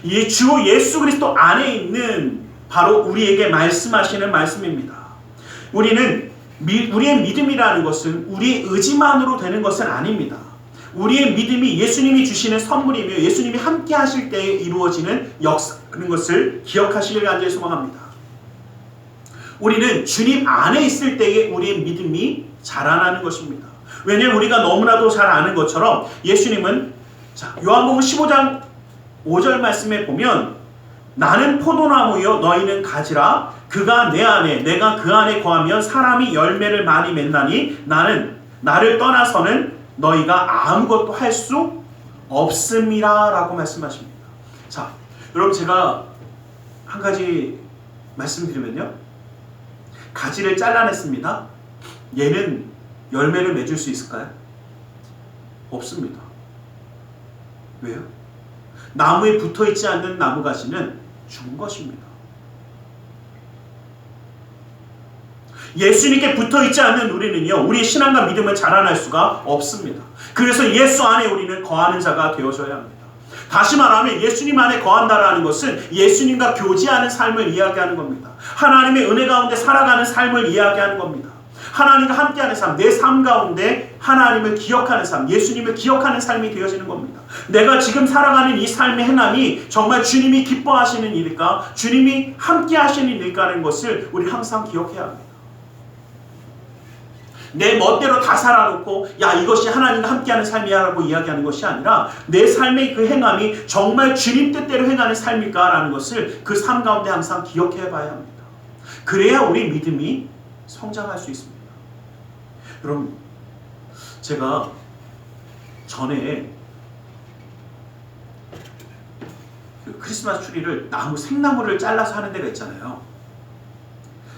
이 주 예수 그리스도 안에 있는 바로 우리에게 말씀하시는 말씀입니다. 우리의 믿음이라는 것은 우리의 의지만으로 되는 것은 아닙니다. 우리의 믿음이 예수님이 주시는 선물이며 예수님이 함께 하실 때에 이루어지는 역사라는 것을 기억하시길 간절히 소망합니다. 우리는 주님 안에 있을 때에 우리의 믿음이 자라나는 것입니다. 왜냐하면 우리가 너무나도 잘 아는 것처럼 예수님은, 자, 요한복음 15장 5절 말씀에 보면, 나는 포도나무여 너희는 가지라, 그가 내 안에 내가 그 안에 거하면 사람이 열매를 많이 맺나니 나를 떠나서는 너희가 아무것도 할 수 없음이라 라고 말씀하십니다. 자, 여러분 제가 한 가지 말씀드리면요, 가지를 잘라냈습니다. 얘는 열매를 맺을 수 있을까요? 없습니다. 왜요? 나무에 붙어있지 않는 나무가지는 죽은 것입니다. 예수님께 붙어있지 않는 우리는요, 우리의 신앙과 믿음을 자라날 수가 없습니다. 그래서 예수 안에 우리는 거하는 자가 되어줘야 합니다. 다시 말하면 예수님 안에 거한다라는 것은 예수님과 교제하는 삶을 이야기하는 겁니다. 하나님의 은혜 가운데 살아가는 삶을 이야기하는 겁니다. 하나님과 함께하는 삶, 내 삶 가운데 하나님을 기억하는 삶, 예수님을 기억하는 삶이 되어지는 겁니다. 내가 지금 살아가는 이 삶의 행함이 정말 주님이 기뻐하시는 일일까, 주님이 함께하시는 일일까라는 것을 우리 항상 기억해야 합니다. 내 멋대로 다 살아놓고 야 이것이 하나님과 함께하는 삶이야 라고 이야기하는 것이 아니라, 내 삶의 그 행함이 정말 주님 뜻대로 행하는 삶일까 라는 것을 그 삶 가운데 항상 기억해 봐야 합니다. 그래야 우리 믿음이 성장할 수 있습니다. 여러분, 제가 전에 크리스마스 트리를 생나무를 잘라서 하는 데가 있잖아요.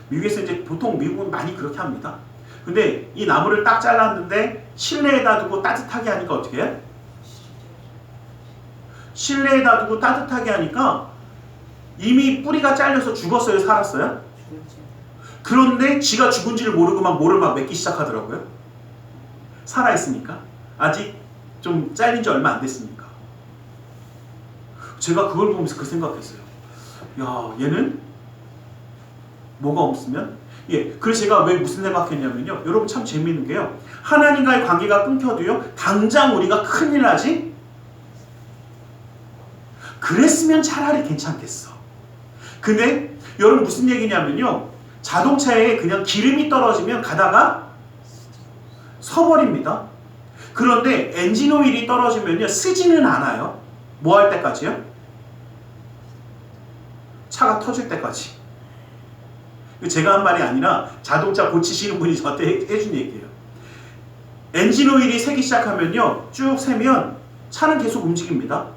미국에서 이제 보통 미국은 많이 그렇게 합니다. 근데 이 나무를 딱 잘랐는데 실내에다 두고 따뜻하게 하니까 어떻게 해? 실내에다 두고 따뜻하게 하니까 이미 뿌리가 잘려서 죽었어요? 살았어요? 그런데 지가 죽은지를 모르고 모를 맺기 시작하더라고요. 살아있으니까. 아직 좀 잘린 지 얼마 안 됐으니까. 제가 그걸 보면서 그 생각했어요. 야, 얘는 뭐가 없으면? 그래서 제가 왜 무슨 생각했냐면요. 여러분 참 재미있는 게요. 하나님과의 관계가 끊겨도요. 당장 우리가 큰일 나지? 그랬으면 차라리 괜찮겠어. 근데 여러분 무슨 얘기냐면요. 자동차에 그냥 기름이 떨어지면 가다가 서버립니다. 그런데 엔진 오일이 떨어지면요. 쓰지는 않아요. 뭐 할 때까지요? 차가 터질 때까지. 제가 한 말이 아니라 자동차 고치시는 분이 저한테 해준 얘기예요. 엔진 오일이 새기 시작하면요. 쭉 새면 차는 계속 움직입니다.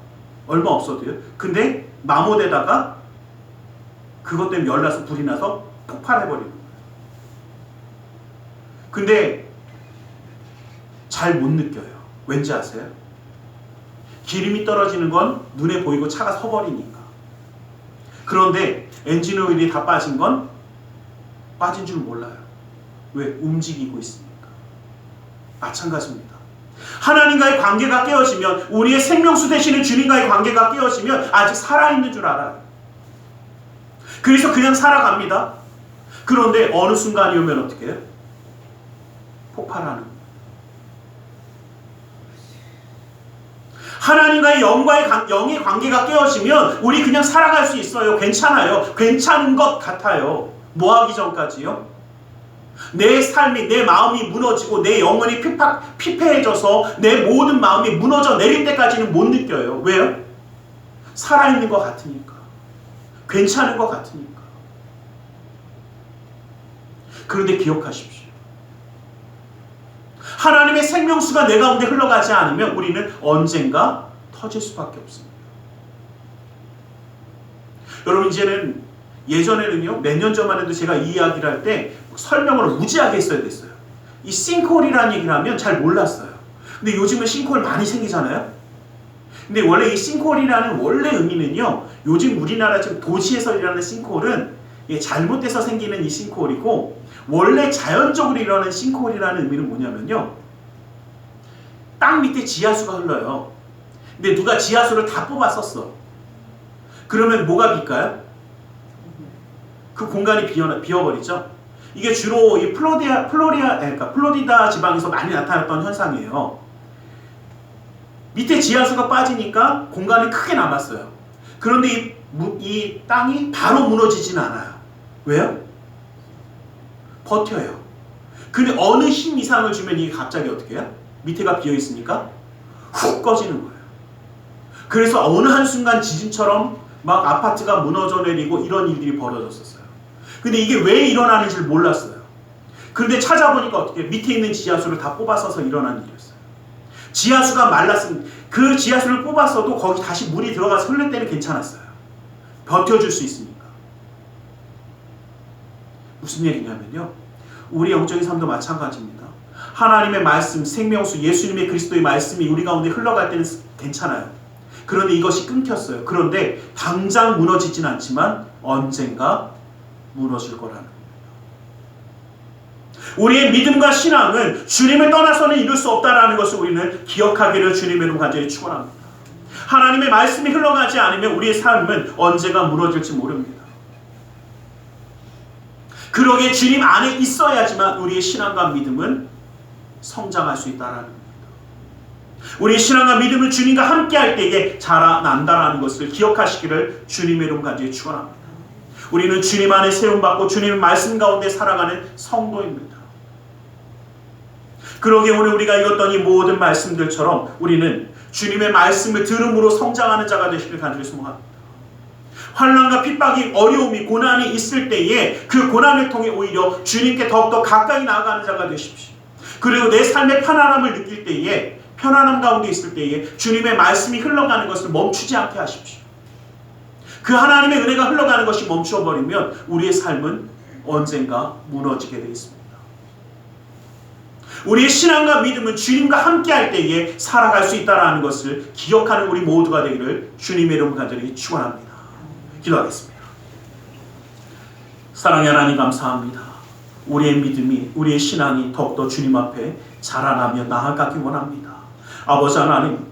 얼마 없어도요. 근데 마모되다가 그것 때문에 열나서 불이 나서 폭발해버리는 거예요. 근데 잘 못 느껴요. 왠지 아세요? 기름이 떨어지는 건 눈에 보이고 차가 서버리니까. 그런데 엔진 오일이 다 빠진 건 빠진 줄 몰라요. 왜? 움직이고 있으니까. 마찬가지입니다. 하나님과의 관계가 깨어지면, 우리의 생명수 되시는 주님과의 관계가 깨어지면 아직 살아있는 줄 알아요. 그래서 그냥 살아갑니다. 그런데 어느 순간이 오면 어떻게 해요? 폭발하는 거예요. 하나님과의 영의 관계가 깨어지면 우리 그냥 살아갈 수 있어요. 괜찮아요. 괜찮은 것 같아요. 뭐하기 전까지요? 내 삶이, 내 마음이 무너지고 내 영혼이 피폐해져서 내 모든 마음이 무너져 내릴 때까지는 못 느껴요. 왜요? 살아있는 것 같으니까. 괜찮은 것 같으니까. 그런데 기억하십시오. 하나님의 생명수가 내 가운데 흘러가지 않으면 우리는 언젠가 터질 수밖에 없습니다. 여러분, 이제는 예전에는요, 몇 년 전만 해도 제가 이 이야기를 할 때 설명을 무지하게 했어야 됐어요. 이 싱크홀이라는 얘기를 하면 잘 몰랐어요. 근데 요즘은 싱크홀 많이 생기잖아요. 근데 원래 이 싱크홀이라는 원래 의미는요, 요즘 우리나라 지금 도시에서 일어나는 싱크홀은 잘못돼서 생기는 이 싱크홀이고, 원래 자연적으로 일어나는 싱크홀이라는 의미는 뭐냐면요, 땅 밑에 지하수가 흘러요. 근데 누가 지하수를 다 뽑아 썼어. 그러면 뭐가 빌까요? 그 공간이 비어버리죠. 이게 주로 이 플로리다 지방에서 많이 나타났던 현상이에요. 밑에 지하수가 빠지니까 공간이 크게 남았어요. 그런데 이 땅이 바로 무너지지는 않아요. 왜요? 버텨요. 근데 어느 힘 이상을 주면 이게 갑자기 어떻게 해요? 밑에가 비어있으니까 훅 꺼지는 거예요. 그래서 어느 한순간 지진처럼 막 아파트가 무너져 내리고 이런 일들이 벌어졌었어요. 근데 이게 왜 일어나는지를 몰랐어요. 그런데 찾아보니까 어떻게 밑에 있는 지하수를 다 뽑아서서 일어난 일이었어요. 지하수가 말랐으면 그 지하수를 뽑았어도 거기 다시 물이 들어가서 흐를 때는 괜찮았어요. 버텨줄 수 있으니까. 무슨 얘기냐면요, 우리 영적인 삶도 마찬가지입니다. 하나님의 말씀, 생명수, 예수님의 그리스도의 말씀이 우리 가운데 흘러갈 때는 괜찮아요. 그런데 이것이 끊겼어요. 그런데 당장 무너지진 않지만 언젠가 무너질 거라는 겁니다. 우리의 믿음과 신앙은 주님을 떠나서는 이룰 수 없다는 것을 우리는 기억하기를 주님의 이름으로 간절히 축원합니다. 하나님의 말씀이 흘러가지 않으면 우리의 삶은 언제가 무너질지 모릅니다. 그러기에 주님 안에 있어야지만 우리의 신앙과 믿음은 성장할 수 있다는 겁니다. 우리의 신앙과 믿음은 주님과 함께할 때에 자라난다는 것을 기억하시기를 주님의 이름 간절히 축원합니다. 우리는 주님 안에 세움받고 주님의 말씀 가운데 살아가는 성도입니다. 그러기에 오늘 우리가 읽었던 이 모든 말씀들처럼 우리는 주님의 말씀을 들음으로 성장하는 자가 되시길 간절히 소망합니다. 환난과 핍박이, 어려움이, 고난이 있을 때에 그 고난을 통해 오히려 주님께 더욱더 가까이 나아가는 자가 되십시오. 그리고 내 삶의 편안함을 느낄 때에, 편안함 가운데 있을 때에 주님의 말씀이 흘러가는 것을 멈추지 않게 하십시오. 그 하나님의 은혜가 흘러가는 것이 멈춰버리면 우리의 삶은 언젠가 무너지게 되어 있습니다. 우리의 신앙과 믿음은 주님과 함께할 때에 살아갈 수 있다는 것을 기억하는 우리 모두가 되기를 주님의 이름으로 간절히 축원합니다. 기도하겠습니다. 사랑의 하나님 감사합니다. 우리의 믿음이, 우리의 신앙이 더욱더 주님 앞에 자라나며 나아가기 원합니다. 아버지 하나님,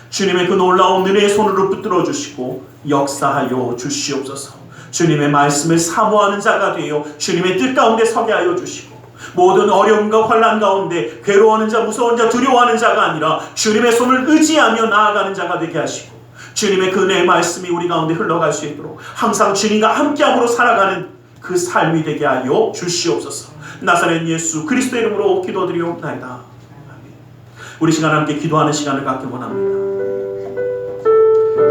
주님의 그 놀라운 은혜의 손으로 붙들어 주시고 역사하여 주시옵소서. 주님의 말씀을 사모하는 자가 되어 주님의 뜻 가운데 서게 하여 주시고, 모든 어려움과 환난 가운데 괴로워하는 자, 무서운 자, 두려워하는 자가 아니라 주님의 손을 의지하며 나아가는 자가 되게 하시고, 주님의 그 은혜의 말씀이 우리 가운데 흘러갈 수 있도록 항상 주님과 함께함으로 살아가는 그 삶이 되게 하여 주시옵소서. 나사렛 예수 그리스도의 이름으로 기도드리옵나이다. 아멘. 우리 시간 함께 기도하는 시간을 갖기 원합니다.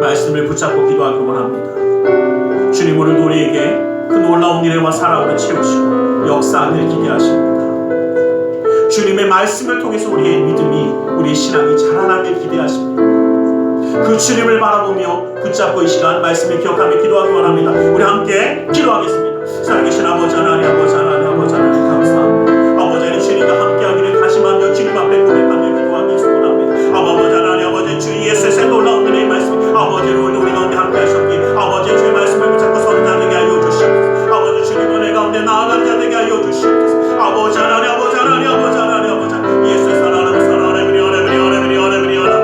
말씀을 붙잡고 기도하기 원합니다. 주님, 오늘 우리에게 그 놀라운 은혜와 사랑으로 채우시고 역사하길 기대하십니다. 주님의 말씀을 통해서 우리의 믿음이, 우리의 신앙이 자라나길 기대하십니다. 그 주님을 바라보며 붙잡고 이 시간 말씀을 기억하며 기도하기 원합니다. 우리 함께 기도하겠습니다. 살아계신 아버지 하나님, 아버지 하나님, 아버지 하나님 감사합니다. 아버지 하나님, 주님과 함께하기를 다짐하며 주님 앞에 고백하며 기도하기 소원합니다. 아버지 하나님, 아버지 주 예수의 놀라운 은혜의 말씀, 아버지를 우리 가운데 함께 하셨기에 아버지 주의 말씀을 붙잡고 서는 자 되게 하여 주시옵소서. 아버지 주님 은혜 가운데 나아가는 자 되게 하여 주시옵소서. 아버지 하나님, 아버지 하나님, 아버지 하나님, 아버지 하나님, 예수의 사랑하는 사랑하는 은혜, 은혜, 은혜, 은혜, 은혜, 은혜, 은혜, 은혜,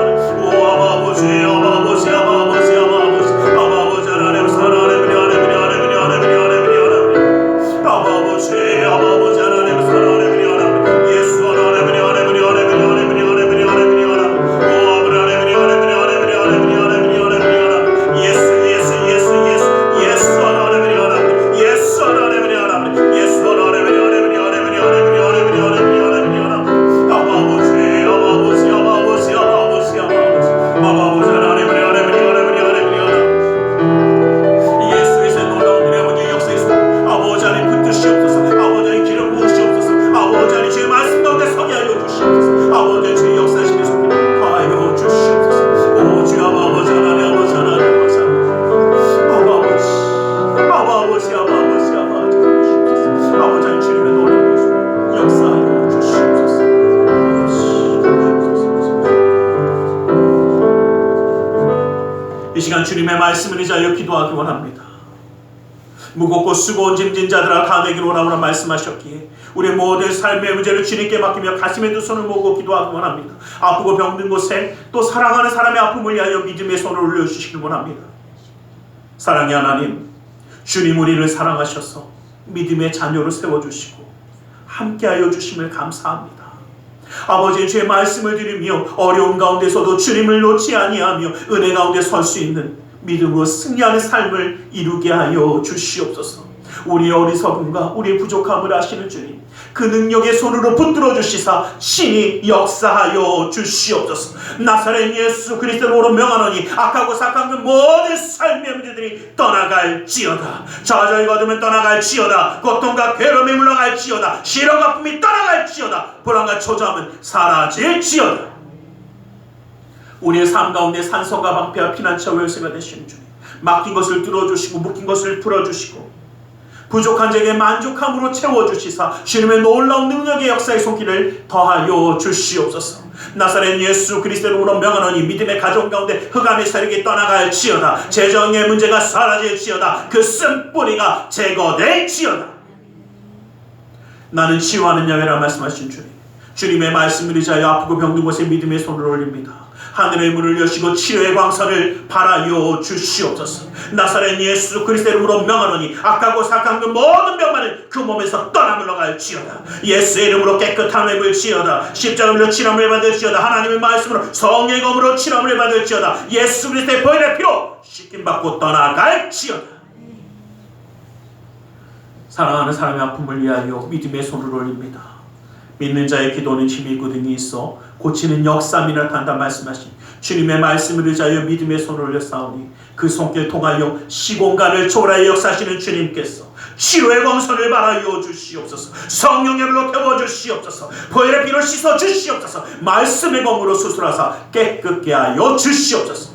오 아버지, 아버지, 아버지, 아버지, 아버지 하나님 사랑하는 은혜, 은혜, 은혜, 은혜, 은혜, 은혜, 은혜, 은혜, 아버지, 아버지 하나님 사랑하는 은혜, 은혜, 예수 하나님 은혜, 은혜, 은혜, 은혜, 은혜, 은혜, 은혜, 은혜, 은혜, 은혜, 은혜, 오 아버지 하나님 은혜, 은혜, 은혜, 은혜, 은혜, 은혜, 은혜, 은혜, 은혜, 은혜, 은혜, 예수, 예수, 예수, 예수, 예수 하나님 은혜, 은혜, 예수 하나님 은혜, 은혜, 예수 하나님 은혜, 은혜, 은혜, 은혜, 은혜, 은혜, 은혜, 은혜, 은혜, 이 시간 주님의 말씀을 의지하여 기도하기 원합니다. 무겁고 수고온 짐진 자들아 다 내게로 오라고 말씀하셨기에 우리의 모든 삶의 문제를 주님께 맡기며 가슴에 두 손을 모으고 기도하기 원합니다. 아프고 병든 곳에 또 사랑하는 사람의 아픔을 위하여 믿음의 손을 올려주시길 원합니다. 사랑의 하나님, 주님 우리를 사랑하셔서 믿음의 자녀로 세워주시고 함께하여 주심을 감사합니다. 아버지, 주의 말씀을 들으며 어려운 가운데서도 주님을 놓지 아니하며 은혜 가운데 설 수 있는 믿음으로 승리하는 삶을 이루게 하여 주시옵소서. 우리의 어리석음과 우리의 부족함을 아시는 주님, 그 능력의 손으로 붙들어 주시사 신이 역사하여 주시옵소서. 나사렛 예수 그리스도로 명하노니 악하고 삭한 그 모든 삶의 문제들이 떠나갈지어다. 저주를 거두면 떠나갈지어다. 고통과 괴로움이 물러갈지어다. 시련과 아픔이 떠나갈지어다. 불안과 초조함은 사라질지어다. 우리의 삶 가운데 산소가 방패와 피난처 열쇠가 되시는 주님, 막힌 것을 뚫어주시고 묶인 것을 풀어주시고 부족한 자에게 만족함으로 채워주시사 주님의 놀라운 능력의 역사의 손길을 더하여 주시옵소서. 나사렛 예수 그리스도로 명하노니 믿음의 가정 가운데 흑암의 세력이 떠나갈지어다. 재정의 문제가 사라질지어다. 그 쓴뿌리가 제거될지어다. 나는 치유하는 야훼라 말씀하신 주님, 주님의 말씀을 의지하여 아프고 병든 곳에 믿음의 손을 올립니다. 하늘의 문을 여시고 치료의 광선을 발하여 주시옵소서. 나사렛 예수 그리스도의 이름으로 명하노니 악하고 삭한 그 모든 병만은 그 몸에서 떠나 물러갈지어다. 예수의 이름으로 깨끗함을 입을지어다. 십자가로 치람을 받을지어다. 하나님의 말씀으로 성령의 검으로 치람을 받을지어다. 예수 그리스도의 보혈의 피로 씻김받고 떠나갈지어다. 사랑하는 사람의 아픔을 위하여 믿음의 손을 올립니다. 믿는 자의 기도는 힘이 있고 능이 있어 고치는 역사함이 나타난다 말씀하신 주님의 말씀을 의지하여 믿음의 손을 올렸사오니 그 손길 통하여 시공간을 초월하여 역사하시는 주님께서 치료의 광선을 발하여 주시옵소서. 성령의 불로 태워주시옵소서. 보혈의 피로 씻어 주시옵소서. 말씀의 검으로 수술하사 깨끗게 하여 주시옵소서.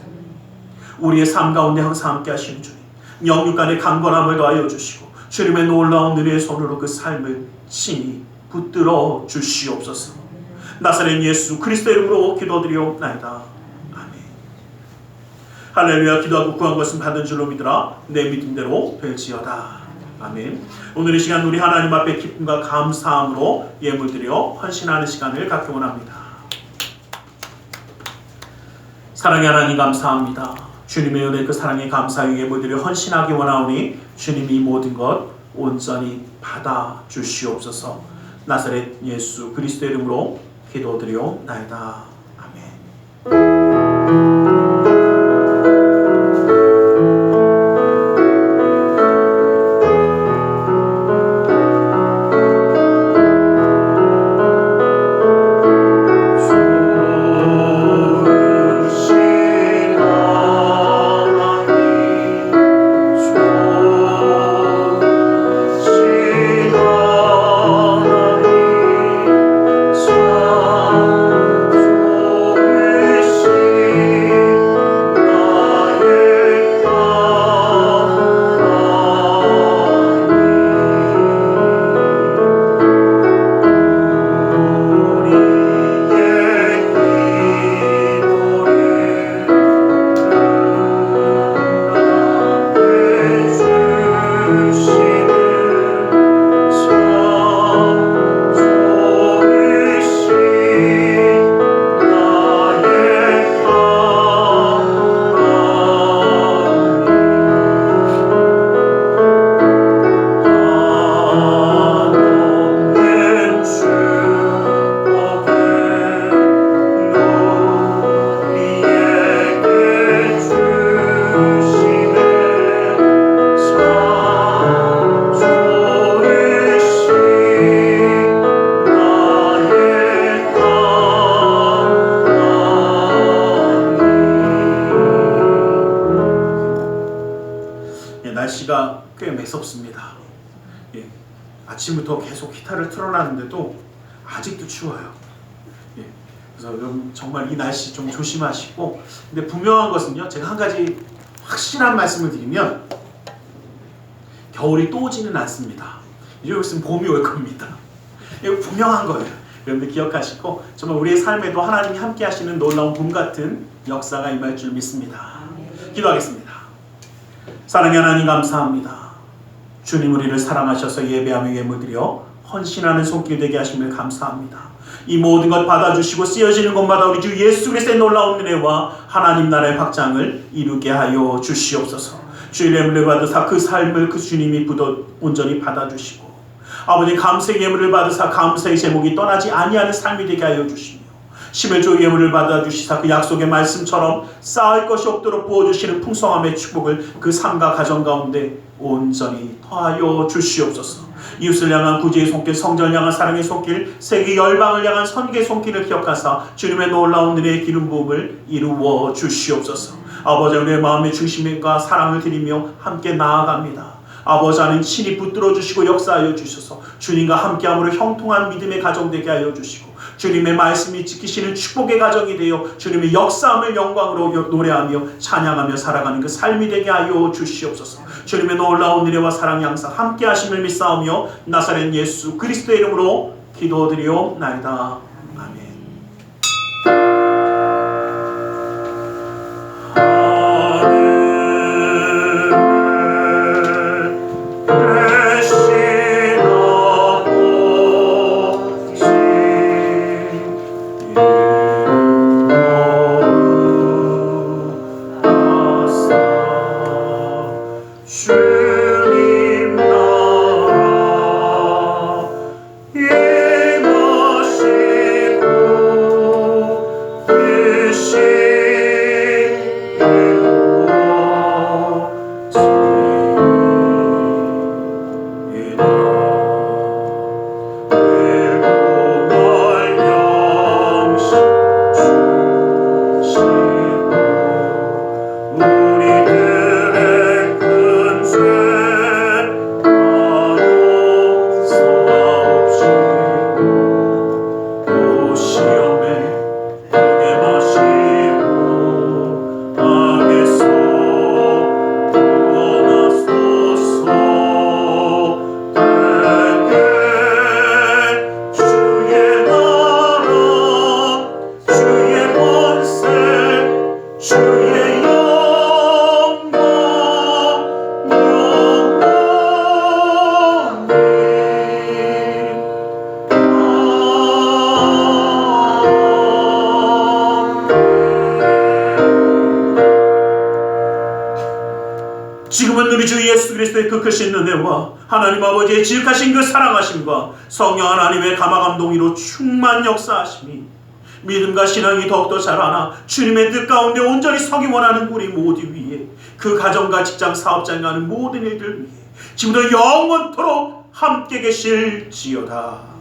우리의 삶 가운데 항상 함께 하시는 주님, 영육간의 강건함을 더하여 주시고 주님의 놀라운 은혜의 손으로 그 삶을 친히 붙들어 주시옵소서. 나사렛 예수 그리스도의 이름으로 기도드리옵나이다. 아멘. 할렐루야. 기도하고 구한 것은 받은 줄로 믿으라. 내 믿음대로 될지어다. 아멘. 오늘 이 시간 우리 하나님 앞에 기쁨과 감사함으로 예물드려 헌신하는 시간을 갖기 원합니다. 사랑의 하나님 감사합니다. 주님의 은혜 그 사랑에 감사하여 예물드려 헌신하기 원하오니 주님이 모든 것 온전히 받아 주시옵소서. 나사렛 예수 그리스도의 이름으로 기도드리옵나이다. 아멘. 날씨가 꽤 매섭습니다. 아침부터 계속 히터를 틀어놨는데도 아직도 추워요. 그래서 정말 이 날씨 좀 조심하시고, 근데 분명한 것은요, 제가 한 가지 확실한 말씀을 드리면 겨울이 또 오지는 않습니다. 이러고 있으면 봄이 올 겁니다. 이거 분명한 거예요. 여러분들 기억하시고 정말 우리의 삶에도 하나님이 함께 하시는 놀라운 봄 같은 역사가 임할 줄 믿습니다. 기도하겠습니다. 사랑의 하나님 감사합니다. 주님 우리를 사랑하셔서 예배하며 예물드려 헌신하는 손길 되게 하심을 감사합니다. 이 모든 것 받아주시고 쓰여지는 곳마다 우리 주 예수 그리스도의 놀라운 은혜와 하나님 나라의 확장을 이루게 하여 주시옵소서. 주의 예물을 받으사 그 삶을 그 주님이 온전히 받아주시고 아버지 감사의 예물을 받으사 감사의 제목이 떠나지 아니하는 삶이 되게 하여 주시며 십일조 예물을 받아주시사 그 약속의 말씀처럼 쌓을 것이 없도록 부어주시는 풍성함의 축복을 그 삶과 가정 가운데 온전히 더하여 주시옵소서. 이웃을 향한 구제의 손길, 성전을 향한 사랑의 손길, 세계 열방을 향한 선계의 손길을 기억하사 주님의 놀라운 은혜의 기름 부음을 이루어 주시옵소서. 아버지 우리의 마음의 중심과 사랑을 드리며 함께 나아갑니다. 아버지 하나님 친히 붙들어 주시고 역사하여 주셔서 주님과 함께함으로 형통한 믿음의 가정 되게 하여 주시고 주님의 말씀이 지키시는 축복의 가정이 되어 주님의 역사함을 영광으로 노래하며 찬양하며 살아가는 그 삶이 되게 하여 주시옵소서. 주님의 놀라운 은혜와 사랑이 항상 함께 하심을 믿사오며 나사렛 예수 그리스도의 이름으로 기도드리옵나이다. 아멘. 주님 나라 임하시고 그리스도의 그 크신 은혜와 하나님 아버지의 지극하신 그 사랑하심과 성령 하나님의 감화감동이로 충만 역사하심이 믿음과 신앙이 더욱더 자라나 주님의 뜻 가운데 온전히 서기 원하는 우리 모두 위에 그 가정과 직장 사업장에 가는 모든 일들 위해 지금도 영원토록 함께 계실지어다.